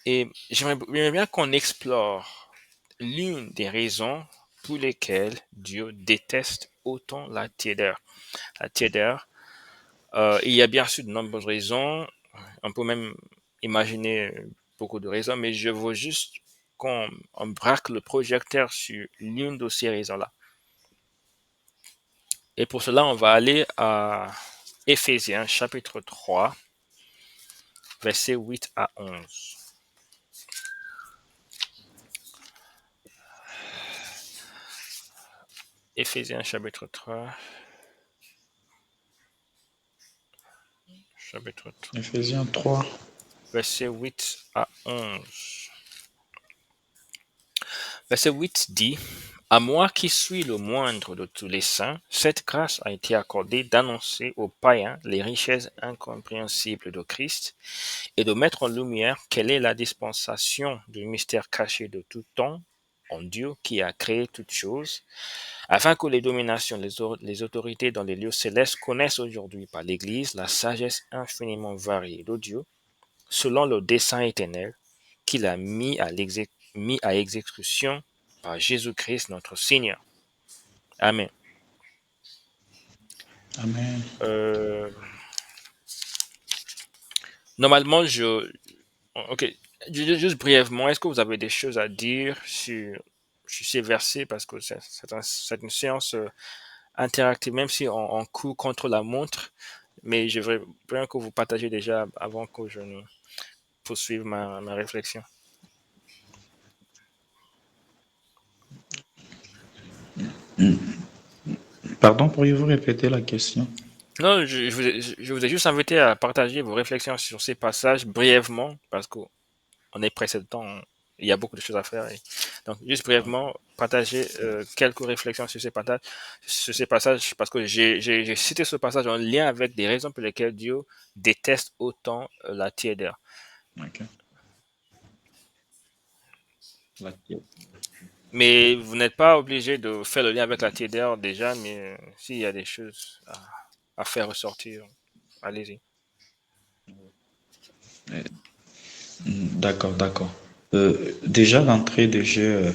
Et j'aimerais bien qu'on explore l'une des raisons pour lesquelles Dieu déteste autant la tiédeur. La tiédeur, il y a bien sûr de nombreuses raisons. On peut même imaginer beaucoup de raisons, mais je veux juste qu'on braque le projecteur sur l'une de ces raisons-là. Et pour cela, on va aller à Éphésiens chapitre 3, versets 8 à 11. Éphésiens chapitre 3, chapitre 3, Ephésiens 3. verset 8 à 11. Verset 8 dit, à moi qui suis le moindre de tous les saints, cette grâce a été accordée d'annoncer aux païens les richesses incompréhensibles de Christ et de mettre en lumière quelle est la dispensation du mystère caché de tout temps en Dieu qui a créé toutes choses, afin que les dominations, les autorités dans les lieux célestes connaissent aujourd'hui par l'Église la sagesse infiniment variée de Dieu, selon le dessein éternel qu'il a mis à exécution par Jésus-Christ notre Seigneur. Amen. Amen. Euh, Normalement, ok, juste brièvement, est-ce que vous avez des choses à dire sur ces versets parce que c'est une séance interactive, même si on court contre la montre, mais je voudrais bien que vous partagiez déjà avant que je ne poursuive ma réflexion. Pardon, pourriez-vous répéter la question? Non, je vous ai juste invité à partager vos réflexions sur ces passages brièvement parce qu'on est pressé de temps, il y a beaucoup de choses à faire. Donc, juste brièvement, partager quelques réflexions sur ces passages parce que j'ai cité ce passage en lien avec des raisons pour lesquelles Dieu déteste autant la tiédeur. Ok. La- Mais vous n'êtes pas obligé de faire le lien avec la TDR déjà, mais s'il y a des choses à faire ressortir, allez-y. D'accord, d'accord. Déjà, d'entrée de jeu,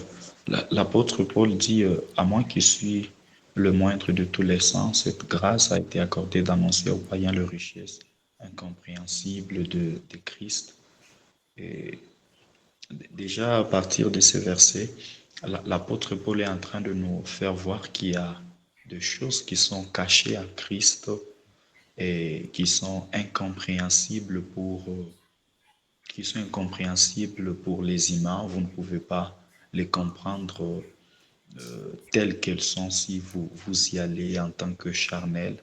l'apôtre Paul dit, à moi qui suis le moindre de tous les saints, cette grâce a été accordée d'annoncer aux païens les richesses incompréhensibles de Christ. Et déjà, à partir de ces versets, l'apôtre Paul est en train de nous faire voir qu'il y a des choses qui sont cachées à Christ et qui sont incompréhensibles pour les humains. Vous ne pouvez pas les comprendre telles qu'elles sont si vous y allez en tant que charnel.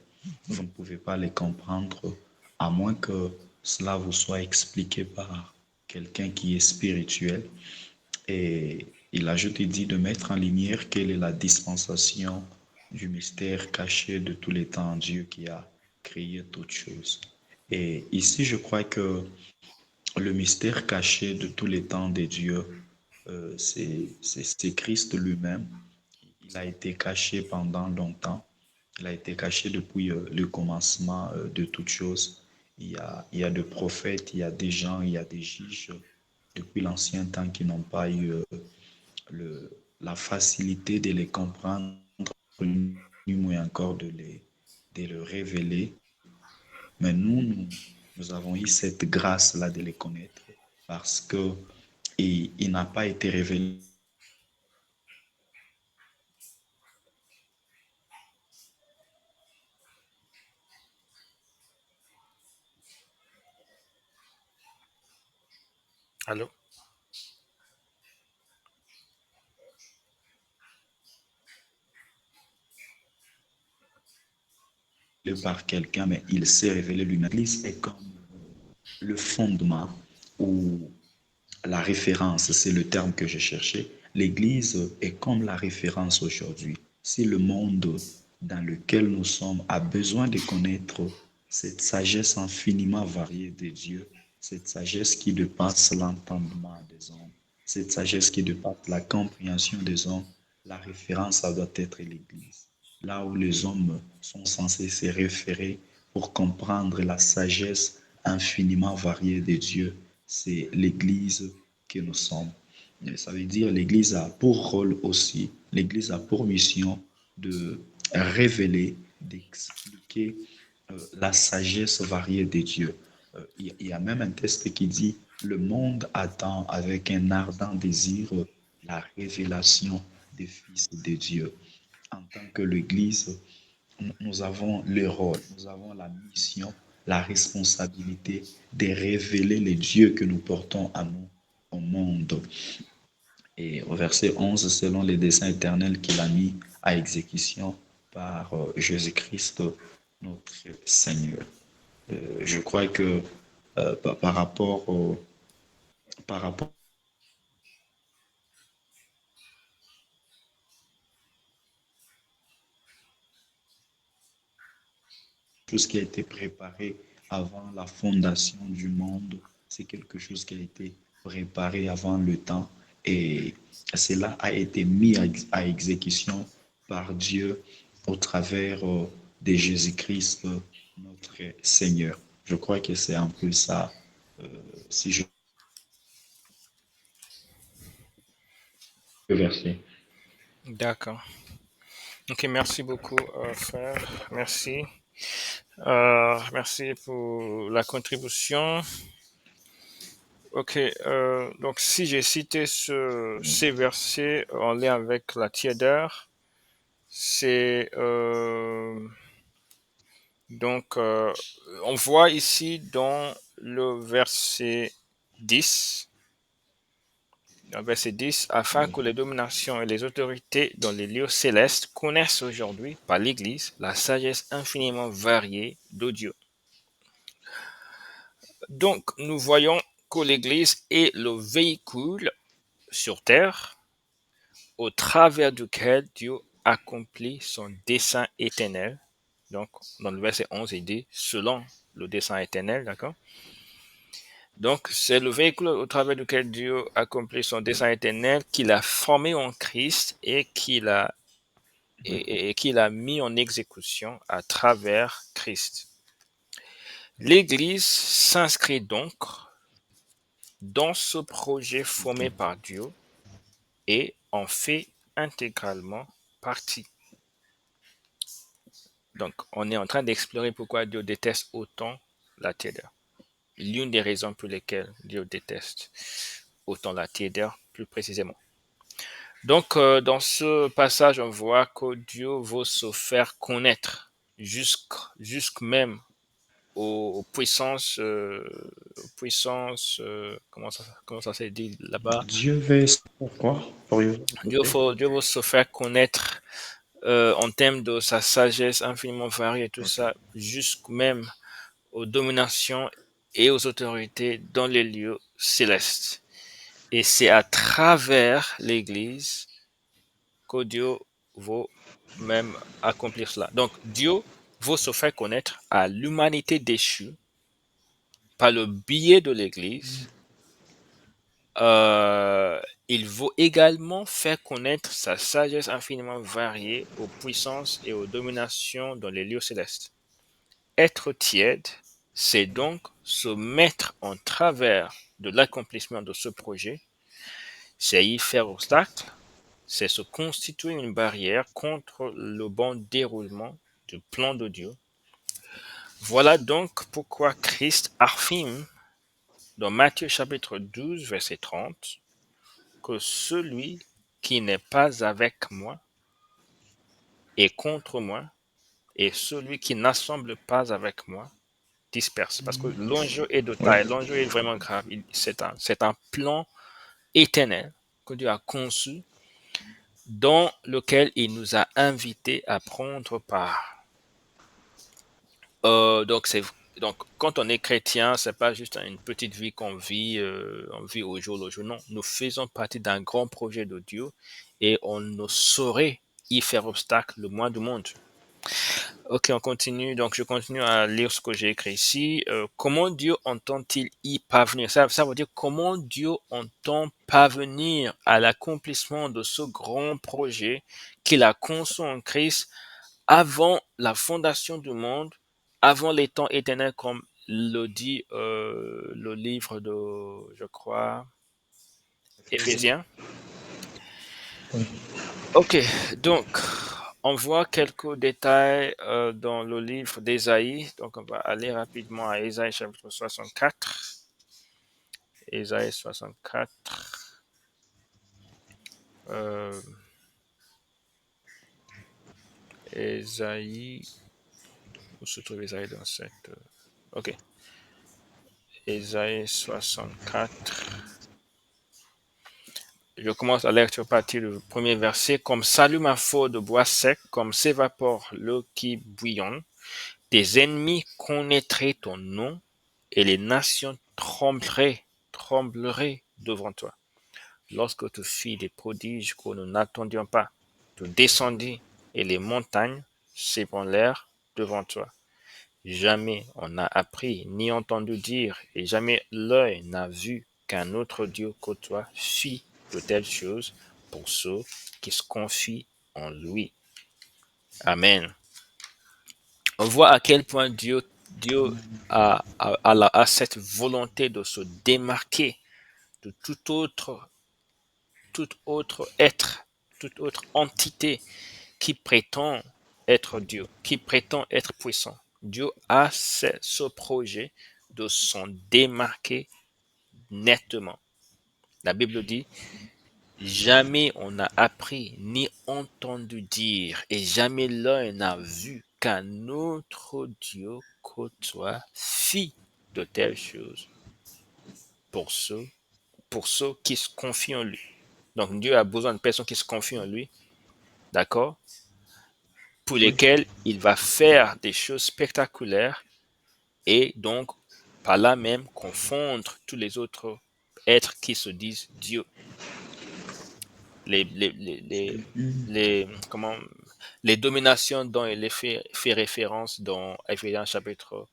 Vous ne pouvez pas les comprendre à moins que cela vous soit expliqué par quelqu'un qui est spirituel. Et il ajoute et dit de mettre en lumière quelle est la dispensation du mystère caché de tous les temps en Dieu qui a créé toutes choses. Et ici, je crois que le mystère caché de tous les temps des dieux, c'est Christ lui-même. Il a été caché pendant longtemps. Il a été caché depuis le commencement de toutes choses. Il y a des prophètes, il y a des gens, il y a des juges depuis l'ancien temps qui n'ont pas eu la facilité de les comprendre et encore de le révéler. Mais nous avons eu cette grâce-là de les connaître parce que il n'a pas été révélé. Allô? Par quelqu'un, mais il s'est révélé lui-même. L'Église est comme le fondement ou la référence, c'est le terme que j'ai cherché. L'Église est comme la référence aujourd'hui. Si le monde dans lequel nous sommes a besoin de connaître cette sagesse infiniment variée de Dieu, cette sagesse qui dépasse l'entendement des hommes, cette sagesse qui dépasse la compréhension des hommes, la référence, ça doit être l'Église. Là où les hommes sont censés se référer pour comprendre la sagesse infiniment variée de Dieu, c'est l'Église que nous sommes. Ça veut dire l'Église a pour rôle aussi, l'Église a pour mission de révéler, d'expliquer la sagesse variée de Dieu. Il y a même un texte qui dit, le monde attend avec un ardent désir la révélation des fils de Dieu. En tant que l'Église, nous avons le rôle, nous avons la mission, la responsabilité de révéler les dieux que nous portons à nous au monde. Et au verset 11, selon les desseins éternels qu'il a mis à exécution par Jésus-Christ, notre Seigneur. Je crois que par rapport tout ce qui a été préparé avant la fondation du monde, c'est quelque chose qui a été préparé avant le temps et cela a été mis à exécution par Dieu au travers de Jésus-Christ, notre Seigneur. Je crois que c'est un peu ça, si je peux verser. D'accord. Ok, merci beaucoup, frère. Merci. Merci pour la contribution. Ok, donc si j'ai cité ces versets en lien avec la tiédeur, c'est donc on voit ici dans le verset 10, afin Oui, que les dominations et les autorités dans les lieux célestes connaissent aujourd'hui, par l'Église, la sagesse infiniment variée de Dieu. Donc, nous voyons que l'Église est le véhicule sur terre au travers duquel Dieu accomplit son dessein éternel. Donc, dans le verset 11, il dit selon le dessein éternel, d'accord? Donc, c'est le véhicule au travers duquel Dieu accomplit son dessein éternel qu'il a formé en Christ et qu'il a mis en exécution à travers Christ. L'Église s'inscrit donc dans ce projet formé par Dieu et en fait intégralement partie. Donc, on est en train d'explorer pourquoi Dieu déteste autant la tiédeur. L'une des raisons pour lesquelles Dieu déteste autant la tiédeur, plus précisément. Donc, dans ce passage, on voit que Dieu veut se faire connaître jusque même aux puissances, comment ça s'est dit là-bas? Dieu veut pourquoi? Pourriez-vous répéter? Dieu veut se faire connaître en termes de sa sagesse infiniment variée et tout Ok. ça, jusque même aux dominations et aux autorités dans les lieux célestes. Et c'est à travers l'Église que Dieu veut même accomplir cela. Donc Dieu veut se faire connaître à l'humanité déchue par le biais de l'Église. Euh, il veut également faire connaître sa sagesse infiniment variée aux puissances et aux dominations dans les lieux célestes. Être tiède, c'est donc se mettre en travers de l'accomplissement de ce projet, c'est y faire obstacle, c'est se constituer une barrière contre le bon déroulement du plan de Dieu. Voilà donc pourquoi Christ affirme dans Matthieu chapitre 12, verset 30, que celui qui n'est pas avec moi est contre moi, et celui qui n'assemble pas avec moi disperse. Parce que l'enjeu est de Oui. taille, l'enjeu est vraiment grave. C'est un plan éternel que Dieu a conçu, dans lequel il nous a invités à prendre part. Donc, quand on est chrétien, c'est pas juste une petite vie qu'on vit, on vit au jour le jour. Non, nous faisons partie d'un grand projet de Dieu et on ne saurait y faire obstacle le moins du monde. Ok, on continue. Donc, je continue à lire ce que j'ai écrit ici. Comment Dieu entend-il y parvenir? Ça veut dire comment Dieu entend parvenir à l'accomplissement de ce grand projet qu'il a conçu en Christ avant la fondation du monde, avant les temps éternels, comme le dit le livre de, je crois, Éphésiens. Oui. Ok, donc on voit quelques détails dans le livre d'Ésaïe. Donc on va aller rapidement à Ésaïe chapitre 64. Ésaïe 64. Ésaïe. Où se trouve Ésaïe dans cette... Ok. Ésaïe 64. Je commence à lire à partir du premier verset. Comme s'allume un feu de bois sec, comme s'évapore l'eau qui bouillonne, tes ennemis connaîtraient ton nom et les nations trembleraient devant toi. Lorsque tu fis des prodiges que nous n'attendions pas, tu descendis et les montagnes s'ébranlèrent devant toi. Jamais on n'a appris ni entendu dire et jamais l'œil n'a vu qu'un autre Dieu que toi fit de telles choses pour ceux qui se confient en lui. Amen. On voit à quel point Dieu a cette volonté de se démarquer de tout autre être, toute autre entité qui prétend être Dieu, qui prétend être puissant. Dieu a ce projet de s'en démarquer nettement. La Bible dit, jamais on n'a appris ni entendu dire et jamais l'œil n'a vu qu'un autre Dieu que toi fit de telles choses pour ceux qui se confient en lui. Donc Dieu a besoin de personnes qui se confient en lui, d'accord, pour Oui. lesquelles il va faire des choses spectaculaires et donc par là même confondre tous les autres êtres qui se disent Dieu. Les, les, les, les, comment, les dominations dont il est fait référence dans Éphésiens chapitre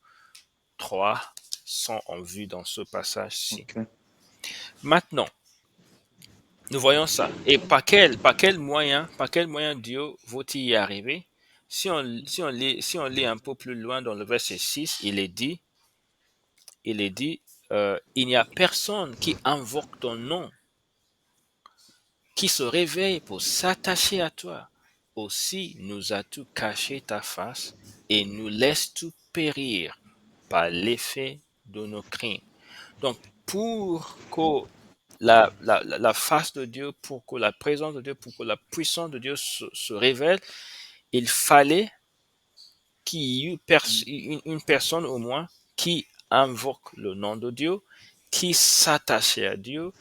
3 sont en vue dans ce passage-ci. Okay. Maintenant, nous voyons ça. Et par quel moyen Dieu vaut-il y arriver? Si on lit un peu plus loin dans le verset 6, il est dit, il n'y a personne qui invoque ton nom, qui se réveille pour s'attacher à toi. Aussi nous as-tu caché ta face et nous laisses-tu périr par l'effet de nos crimes. Donc, pour que la face de Dieu, pour que la présence de Dieu, pour que la puissance de Dieu se révèle, il fallait qu'il y ait une personne au moins qui invoque le nom de Dieu, qui s'attachait à Dieu,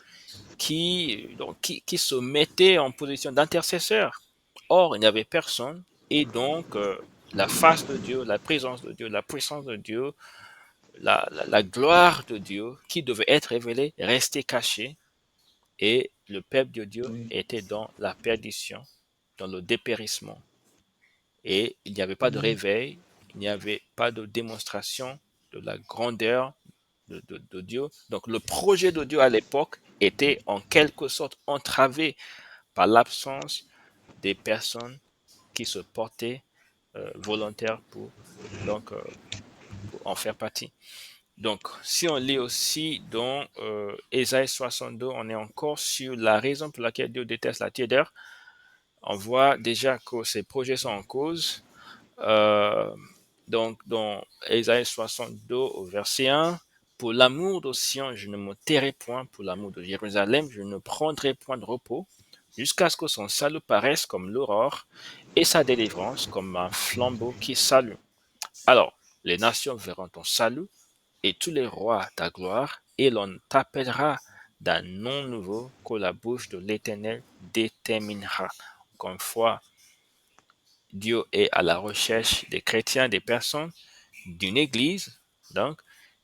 qui se mettait en position d'intercesseur. Or, il n'y avait personne et donc la face de Dieu, la présence de Dieu, la puissance de Dieu, la gloire de Dieu qui devait être révélée restait cachée et le peuple de Dieu Oui. était dans la perdition, dans le dépérissement. Et il n'y avait pas de réveil, il n'y avait pas de démonstration de la grandeur de Dieu. Donc le projet de Dieu à l'époque était en quelque sorte entravé par l'absence des personnes qui se portaient volontaires pour en faire partie. Donc, si on lit aussi dans Ésaïe 62, on est encore sur la raison pour laquelle Dieu déteste la tiédeur. On voit déjà que ces projets sont en cause. Donc, dans Ésaïe 62 au verset 1, pour l'amour de Sion, je ne me tairai point, pour l'amour de Jérusalem, je ne prendrai point de repos, jusqu'à ce que son salut paraisse comme l'aurore et sa délivrance comme un flambeau qui salue. Alors, les nations verront ton salut et tous les rois ta gloire, et l'on t'appellera d'un nom nouveau que la bouche de l'Éternel déterminera. Encore une fois, Dieu est à la recherche des chrétiens, des personnes d'une église, donc,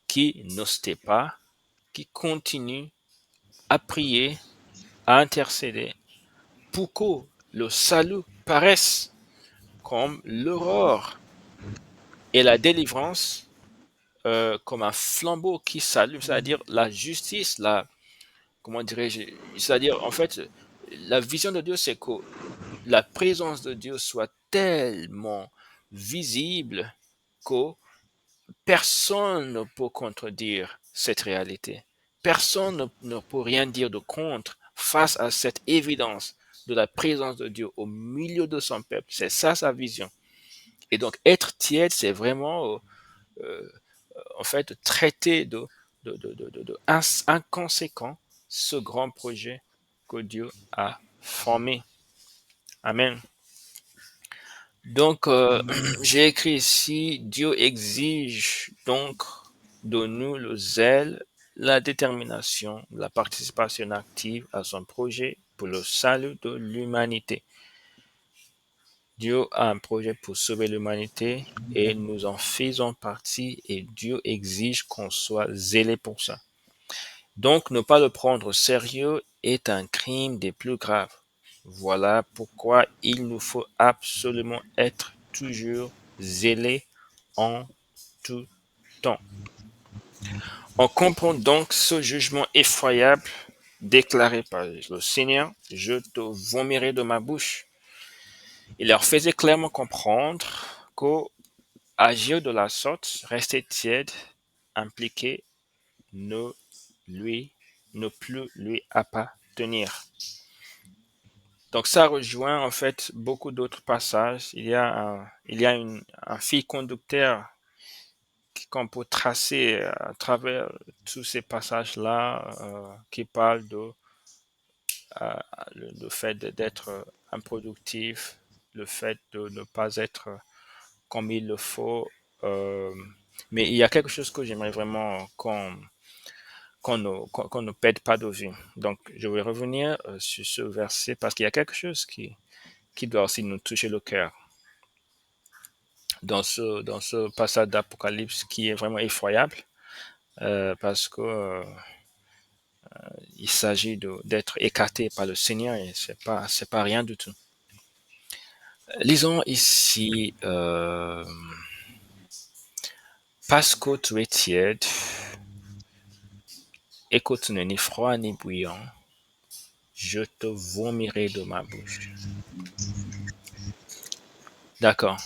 qui n'ostait pas, qui continue à prier, à intercéder pour que le salut paraisse comme l'aurore et la délivrance comme un flambeau qui s'allume, c'est-à-dire la justice, comment dirais-je, c'est-à-dire en fait, la vision de Dieu, c'est que la présence de Dieu soit tellement visible que personne ne peut contredire cette réalité. Personne ne peut rien dire de contre face à cette évidence de la présence de Dieu au milieu de son peuple. C'est ça sa vision. Et donc être tiède, c'est vraiment en fait traiter de inconséquent ce grand projet que Dieu a formé. Amen. Donc, j'ai écrit ici, Dieu exige donc de nous le zèle, la détermination, la participation active à son projet pour le salut de l'humanité. Dieu a un projet pour sauver l'humanité et nous en faisons partie et Dieu exige qu'on soit zélé pour ça. Donc, ne pas le prendre au sérieux est un crime des plus graves. Voilà pourquoi il nous faut absolument être toujours zélé en tout temps. On comprend donc ce jugement effroyable déclaré par le Seigneur, je te vomirai de ma bouche. Il leur faisait clairement comprendre qu'agir de la sorte, rester tiède, impliquait ne ne plus lui appartenir. Donc ça rejoint en fait beaucoup d'autres passages. Il y a un fil conducteur qu'on peut tracer à travers tous ces passages-là qui parlent euh, le fait d'être improductif, le fait de ne pas être comme il le faut. euh, mais il y a quelque chose que j'aimerais vraiment qu'on ne perde pas de vue. Donc, je vais revenir sur ce verset parce qu'il y a quelque chose qui doit aussi nous toucher le cœur dans ce passage d'Apocalypse qui est vraiment effroyable parce que il s'agit d'être écarté par le Seigneur et c'est pas rien du tout. Lisons ici parce que tu es tiède et que tu n'es ni froid ni bouillant, je te vomirai de ma bouche. D'accord.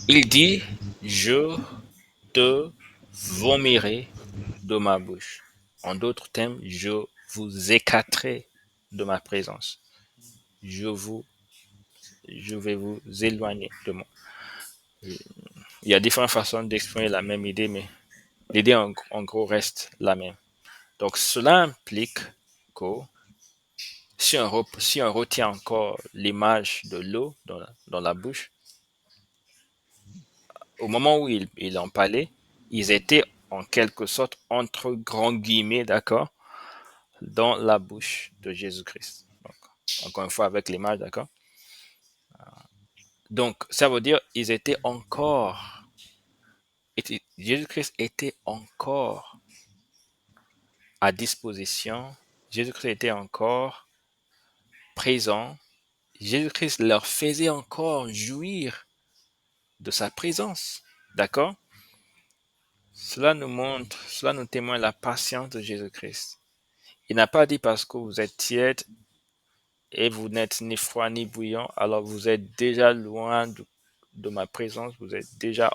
Il dit, je te vomirai de ma bouche. En d'autres termes, je vous écarterai de ma présence. Je vais vous éloigner de moi. Il y a différentes façons d'exprimer la même idée, mais l'idée en gros reste la même. Donc cela implique que si on retient encore l'image de l'eau dans la bouche, au moment où ils en parlaient, ils étaient en quelque sorte entre grands guillemets, d'accord, dans la bouche de Jésus-Christ. Donc, encore une fois avec l'image, d'accord. Donc, ça veut dire ils étaient encore, Jésus-Christ était encore à disposition, Jésus-Christ était encore présent, Jésus-Christ leur faisait encore jouir de sa présence, d'accord. Cela nous témoigne la patience de Jésus-Christ. Il n'a pas dit parce que vous êtes tiède et vous n'êtes ni froid ni bouillant, alors vous êtes déjà loin de ma présence, vous êtes déjà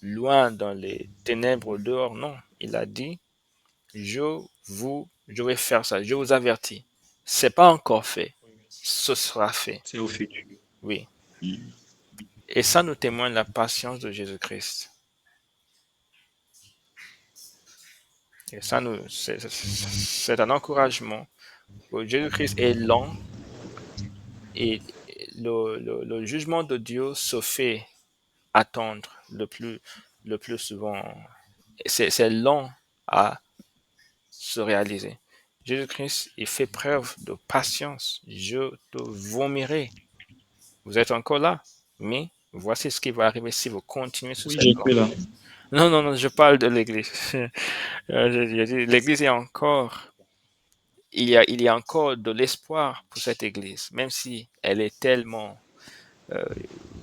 loin dans les ténèbres dehors. Non, il a dit, je vais faire ça, je vous avertis. C'est pas encore fait. ce sera fait. C'est au futur. Oui. Mm. Et ça nous témoigne la patience de Jésus-Christ. Et ça, c'est un encouragement. Jésus-Christ est lent et le jugement de Dieu se fait attendre le plus souvent. C'est lent à se réaliser. Jésus-Christ, il fait preuve de patience. Je te vomirai. Vous êtes encore là, mais voici ce qui va arriver si vous continuez sur Oui, cette je voie. suis là. Non, non, non, je parle de l'Église. L'Église est encore, il y a encore de l'espoir pour cette Église, même si elle est tellement euh,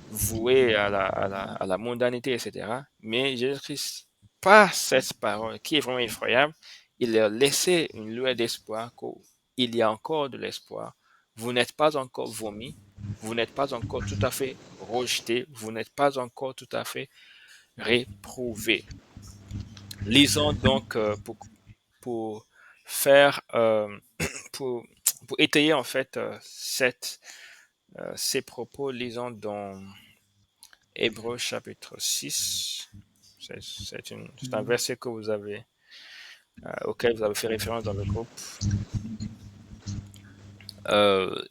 vouée à la mondanité, etc. Mais Jésus-Christ, par cette parole qui est vraiment effroyable, il leur laissé une lueur d'espoir qu'il y a encore de l'espoir. Vous n'êtes pas encore vomi, vous n'êtes pas encore tout à fait rejeté, vous n'êtes pas encore tout à fait réprouvé. Lisons donc pour faire, pour, pour étayer en fait ces propos, lisons dans Hébreux chapitre 6. C'est un verset que vous avez, auquel vous avez fait référence dans le groupe.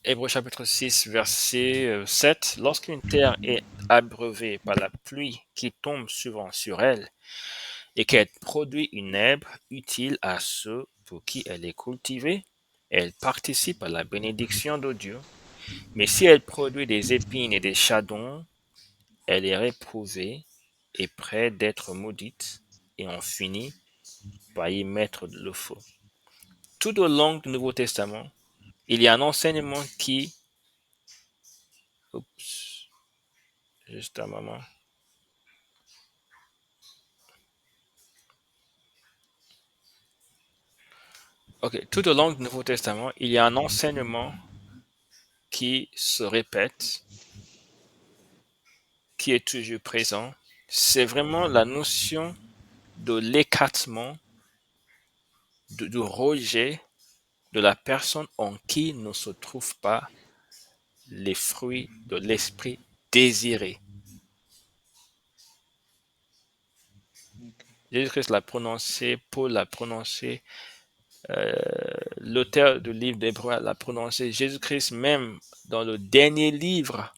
Hébreux chapitre 6, verset 7. Lorsqu'une terre est abreuvée par la pluie qui tombe souvent sur elle et qu'elle produit une herbe utile à ceux pour qui elle est cultivée, elle participe à la bénédiction de Dieu. Mais si elle produit des épines et des chardons, elle est réprouvée et près d'être maudite, et on finit par y mettre le feu. Tout au long du Nouveau Testament, il y a un enseignement qui... Oups, juste un moment. Ok, tout au long du Nouveau Testament, il y a un enseignement qui se répète, qui est toujours présent. C'est vraiment la notion de l'écartement, du rejet de la personne en qui ne se trouvent pas les fruits de l'esprit désiré. Jésus-Christ l'a prononcé, Paul l'a prononcé, l'auteur du livre d'Hébreux l'a prononcé, Jésus-Christ même dans le dernier livre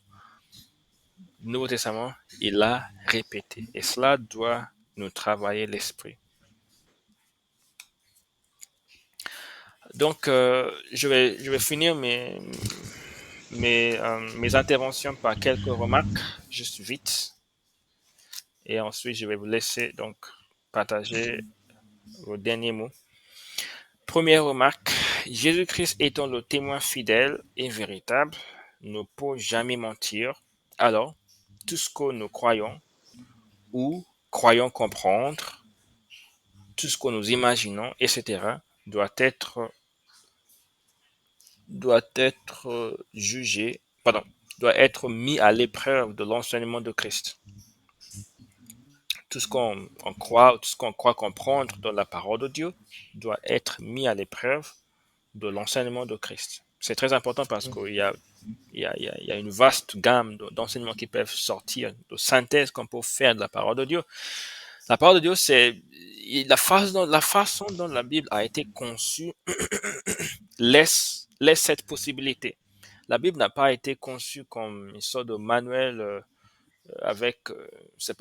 du Nouveau Testament, il l'a répété. Et cela doit nous travailler l'esprit. Donc, je vais finir mes interventions par quelques remarques, juste vite. Et ensuite, je vais vous laisser donc partager vos derniers mots. Première remarque, Jésus-Christ étant le témoin fidèle et véritable, ne peut jamais mentir. Alors, tout ce que nous croyons ou croyons comprendre, tout ce que nous imaginons, etc., doit être jugé, pardon, doit être mis à l'épreuve de l'enseignement de Christ. Tout ce qu'on croit, tout ce qu'on croit comprendre dans la parole de Dieu doit être mis à l'épreuve de l'enseignement de Christ. C'est très important parce qu'il y a une vaste gamme d'enseignements qui peuvent sortir, de synthèse qu'on peut faire de la parole de Dieu. La parole de Dieu, c'est la façon dont la Bible a été conçue laisse cette possibilité. La Bible n'a pas été conçue comme une sorte de manuel avec, ça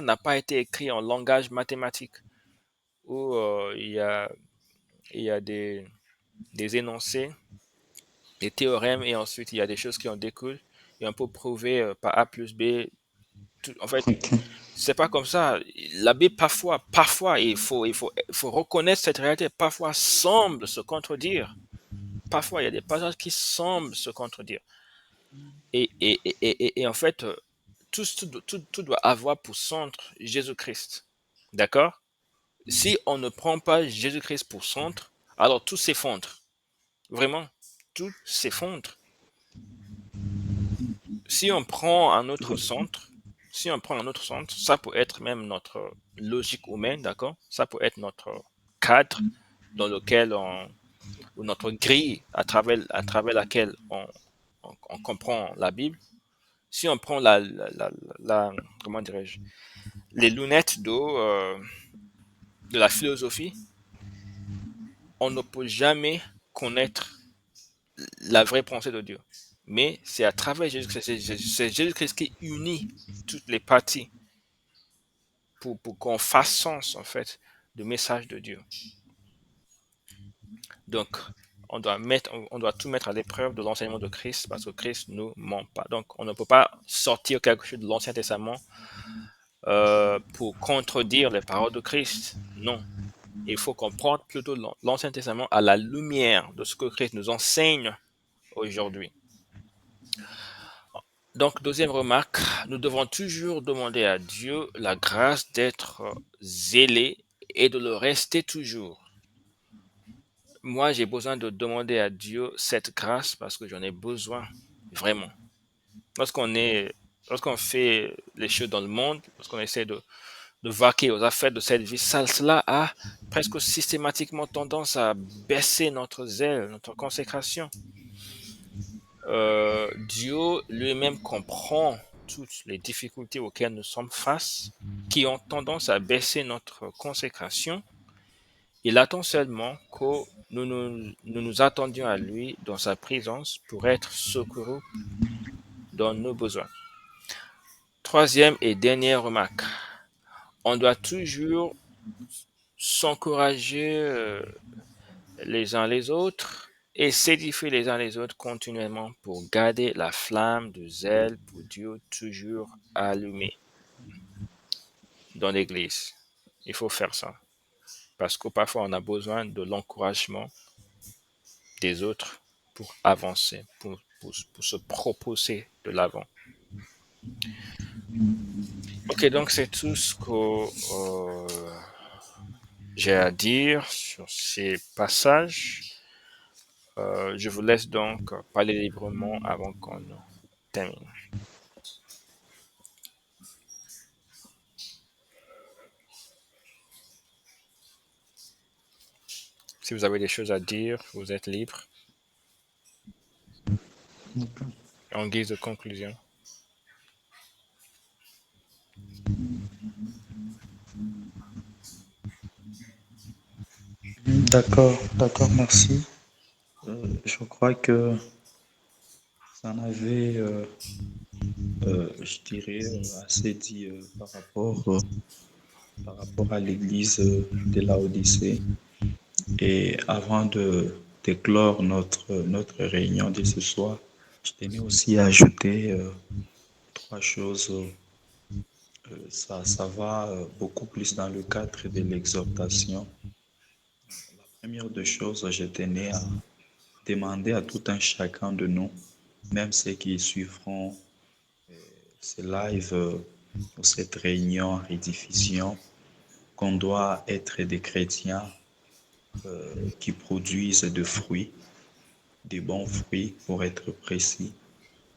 n'a pas été écrit en langage mathématique où il y a des énoncés, des théorèmes et ensuite il y a des choses qui en découlent et on peut prouver par A plus B. En fait, c'est pas comme ça. La Bible parfois, il faut reconnaître cette réalité. Parfois semble se contredire. Parfois, il y a des passages qui semblent se contredire. Et en fait, tout doit avoir pour centre Jésus-Christ. D'accord? Si on ne prend pas Jésus-Christ pour centre, alors tout s'effondre. Vraiment, tout s'effondre. Si on prend un autre centre, ça peut être même notre logique humaine, d'accord? Ça peut être notre cadre dans lequel ou notre grille à travers laquelle on comprend la Bible. Si on prend comment dirais-je, les lunettes d'eau de la philosophie, on ne peut jamais connaître la vraie pensée de Dieu. Mais c'est à travers Jésus-Christ, c'est Jésus-Christ qui unit toutes les parties pour qu'on fasse sens, en fait, du message de Dieu. Donc, on doit tout mettre à l'épreuve de l'enseignement de Christ parce que Christ ne ment pas. Donc, on ne peut pas sortir quelque chose de l'Ancien Testament pour contredire les paroles de Christ. Non. Il faut comprendre plutôt l'Ancien Testament à la lumière de ce que Christ nous enseigne aujourd'hui. Donc, deuxième remarque, nous devons toujours demander à Dieu la grâce d'être zélé et de le rester toujours. Moi, j'ai besoin de demander à Dieu cette grâce parce que j'en ai besoin, vraiment. Lorsqu'on fait les choses dans le monde, lorsqu'on essaie de vaquer aux affaires de cette vie, cela a presque systématiquement tendance à baisser notre zèle, notre consécration. Dieu lui-même comprend toutes les difficultés auxquelles nous sommes face, qui ont tendance à baisser notre consécration. Il attend seulement que nous attendions à lui dans sa présence pour être secourus dans nos besoins. Troisième et dernière remarque, on doit toujours s'encourager les uns les autres et s'édifier les uns les autres continuellement pour garder la flamme de zèle pour Dieu toujours allumée dans l'Église. Il faut faire ça parce que parfois on a besoin de l'encouragement des autres pour avancer, pour se proposer de l'avant. Ok, donc c'est tout ce que j'ai à dire sur ces passages. Je vous laisse donc parler librement avant qu'on termine. Si vous avez des choses à dire, vous êtes libre. En guise de conclusion. D'accord, merci. Je crois que ça en avait, je dirais, assez dit par rapport à l'église de Laodicée. Et avant de d'éclore notre réunion de ce soir, je tenais aussi à ajouter trois choses. Ça va beaucoup plus dans le cadre de l'exhortation. La première des choses, je tenais à demander à tout un chacun de nous, même ceux qui suivront ce live ou cette réunion en rediffusion, qu'on doit être des chrétiens qui produisent des fruits, des bons fruits pour être précis,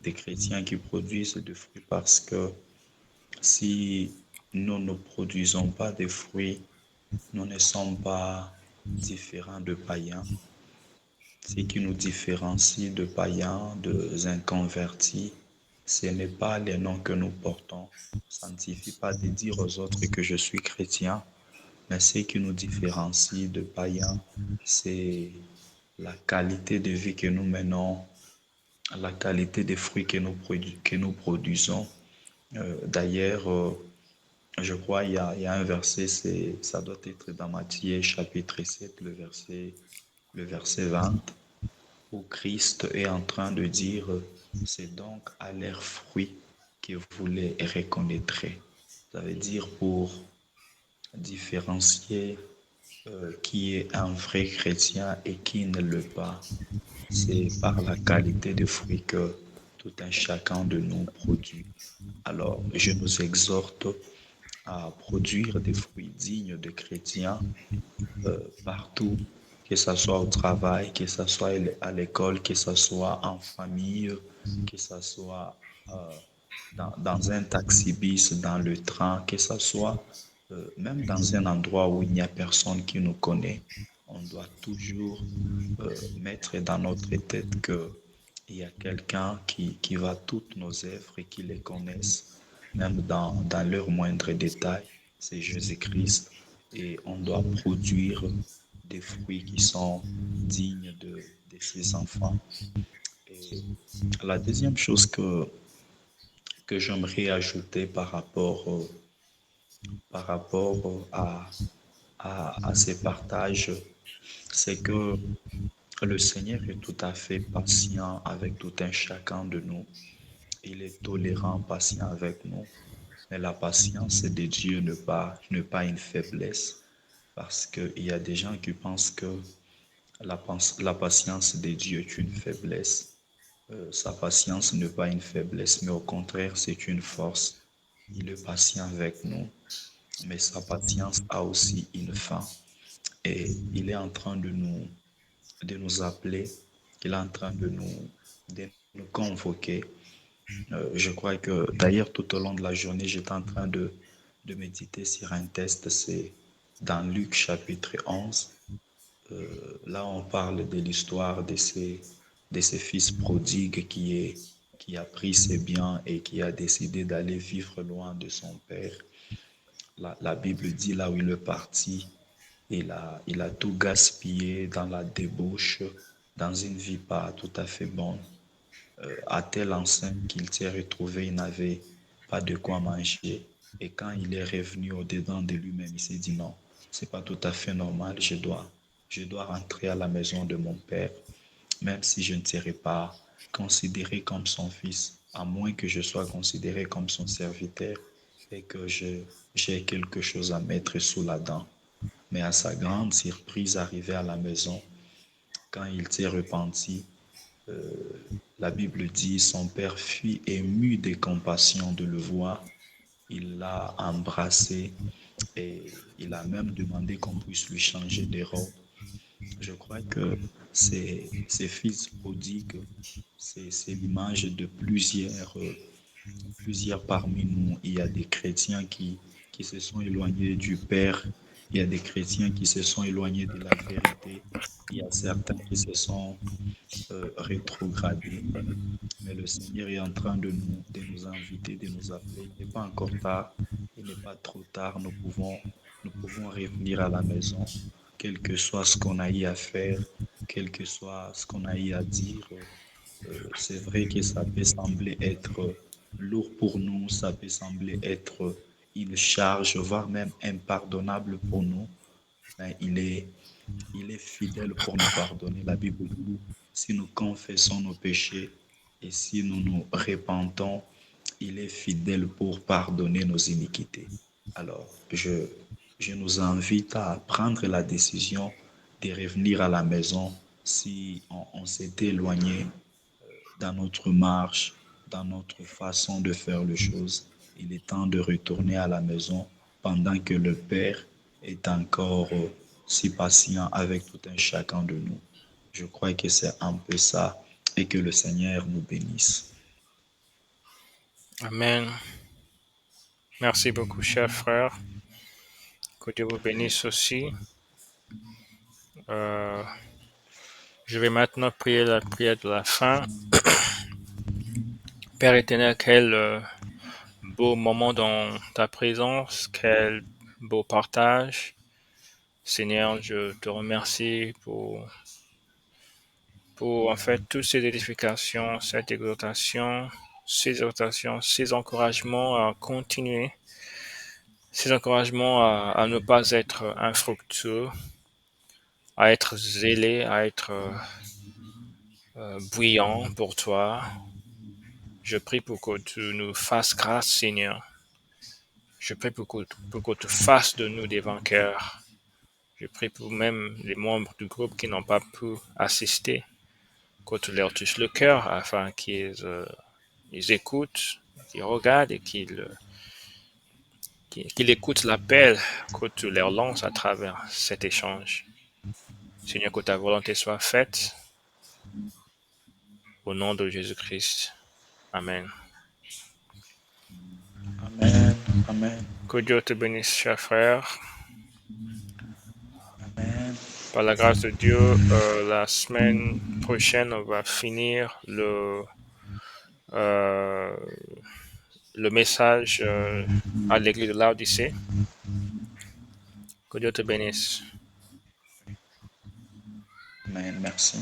des chrétiens qui produisent des fruits parce que si nous ne produisons pas de fruits, nous ne sommes pas différents de païens. Ce qui nous différencie de païens, de inconvertis, ce n'est pas les noms que nous portons. Ça ne suffit pas de dire aux autres que je suis chrétien, mais ce qui nous différencie de païens, c'est la qualité de vie que nous menons, la qualité des fruits que nous produisons. D'ailleurs, je crois qu'il y a un verset, ça doit être dans Matthieu chapitre 7, le verset 20, où Christ est en train de dire, c'est donc à leurs fruits que vous les reconnaîtrez. Ça veut dire pour différencier qui est un vrai chrétien et qui ne l'est pas. C'est par la qualité des fruits que tout un chacun de nous produit. Alors, je nous exhorte à produire des fruits dignes de chrétiens partout, que ce soit au travail, que ce soit à l'école, que ce soit en famille, que ce soit dans un taxi-bis, dans le train, que ce soit même dans un endroit où il n'y a personne qui nous connaît. On doit toujours mettre dans notre tête qu'il y a quelqu'un qui va toutes nos œuvres et qui les connaisse, même dans leurs moindres détails, c'est Jésus-Christ. Et on doit produire des fruits qui sont dignes de ses enfants. Et la deuxième chose que j'aimerais ajouter par rapport à ces partages, c'est que le Seigneur est tout à fait patient avec tout un chacun de nous. Il est tolérant, patient avec nous. Mais la patience de Dieu n'est pas une faiblesse. Parce qu'il y a des gens qui pensent que la patience de Dieu est une faiblesse. Sa patience n'est pas une faiblesse, mais au contraire, c'est une force. Il est patient avec nous, mais sa patience a aussi une fin. Et il est en train de nous appeler, il est en train de nous convoquer. Je crois que d'ailleurs, tout au long de la journée, j'étais en train de méditer sur un texte, c'est dans Luc chapitre 11. Là, on parle de l'histoire de ces fils prodigues qui a pris ses biens et qui a décidé d'aller vivre loin de son père. La Bible dit là où il est parti, il a tout gaspillé dans la débauche, dans une vie pas tout à fait bonne. À tel enseigne qu'il s'est retrouvé, il n'avait pas de quoi manger. Et quand il est revenu au-dedans de lui-même, il s'est dit non, c'est pas tout à fait normal, je dois rentrer à la maison de mon père, même si je ne serai pas considéré comme son fils, à moins que je sois considéré comme son serviteur et que j'ai quelque chose à mettre sous la dent. Mais à sa grande surprise, arrivé à la maison, quand il s'est repenti, euh, la Bible dit, son père fut ému de compassion de le voir. Il l'a embrassé et il a même demandé qu'on puisse lui changer de robe. Je crois que ces fils prodigues, c'est l'image de plusieurs parmi nous. Il y a des chrétiens qui se sont éloignés du Père. Il y a des chrétiens qui se sont éloignés de la vérité. Il y a certains qui se sont rétrogradés. Mais le Seigneur est en train de nous inviter, de nous appeler. Il n'est pas encore tard, il n'est pas trop tard. Nous pouvons revenir à la maison, quel que soit ce qu'on a eu à faire, quel que soit ce qu'on a eu à dire. C'est vrai que ça peut sembler être lourd pour nous, ça peut sembler être une charge, voire même impardonnable pour nous, mais il est fidèle pour nous pardonner. La Bible dit, si nous confessons nos péchés et si nous nous repentons, il est fidèle pour pardonner nos iniquités. Alors, je nous invite à prendre la décision de revenir à la maison si on s'est éloigné dans notre marche, dans notre façon de faire les choses. Il est temps de retourner à la maison pendant que le Père est encore si patient avec tout un chacun de nous. Je crois que c'est un peu ça et que le Seigneur nous bénisse. Amen. Merci beaucoup, cher frère. Que Dieu vous bénisse aussi. Euh, je vais maintenant prier la prière de la fin. Père éternel, quel beau moment dans ta présence, quel beau partage. Seigneur, je te remercie pour en fait toutes ces édifications, cette exhortations, ces encouragements à continuer, ces encouragements à ne pas être infructueux, à être zélé, à être bruyant pour toi. Je prie pour que tu nous fasses grâce, Seigneur. Je prie pour que tu fasses de nous des vainqueurs. Je prie pour même les membres du groupe qui n'ont pas pu assister, que tu leur touches le cœur afin qu'ils écoutent, qu'ils regardent et qu'ils écoutent l'appel que tu leur lances à travers cet échange. Seigneur, que ta volonté soit faite au nom de Jésus-Christ. Amen. Amen, amen, Que Dieu te bénisse, cher frère. amen. Par la grâce de Dieu, la semaine prochaine, on va finir euh, le message à l'église de Laodicée. Que Dieu te bénisse. Amen. Merci.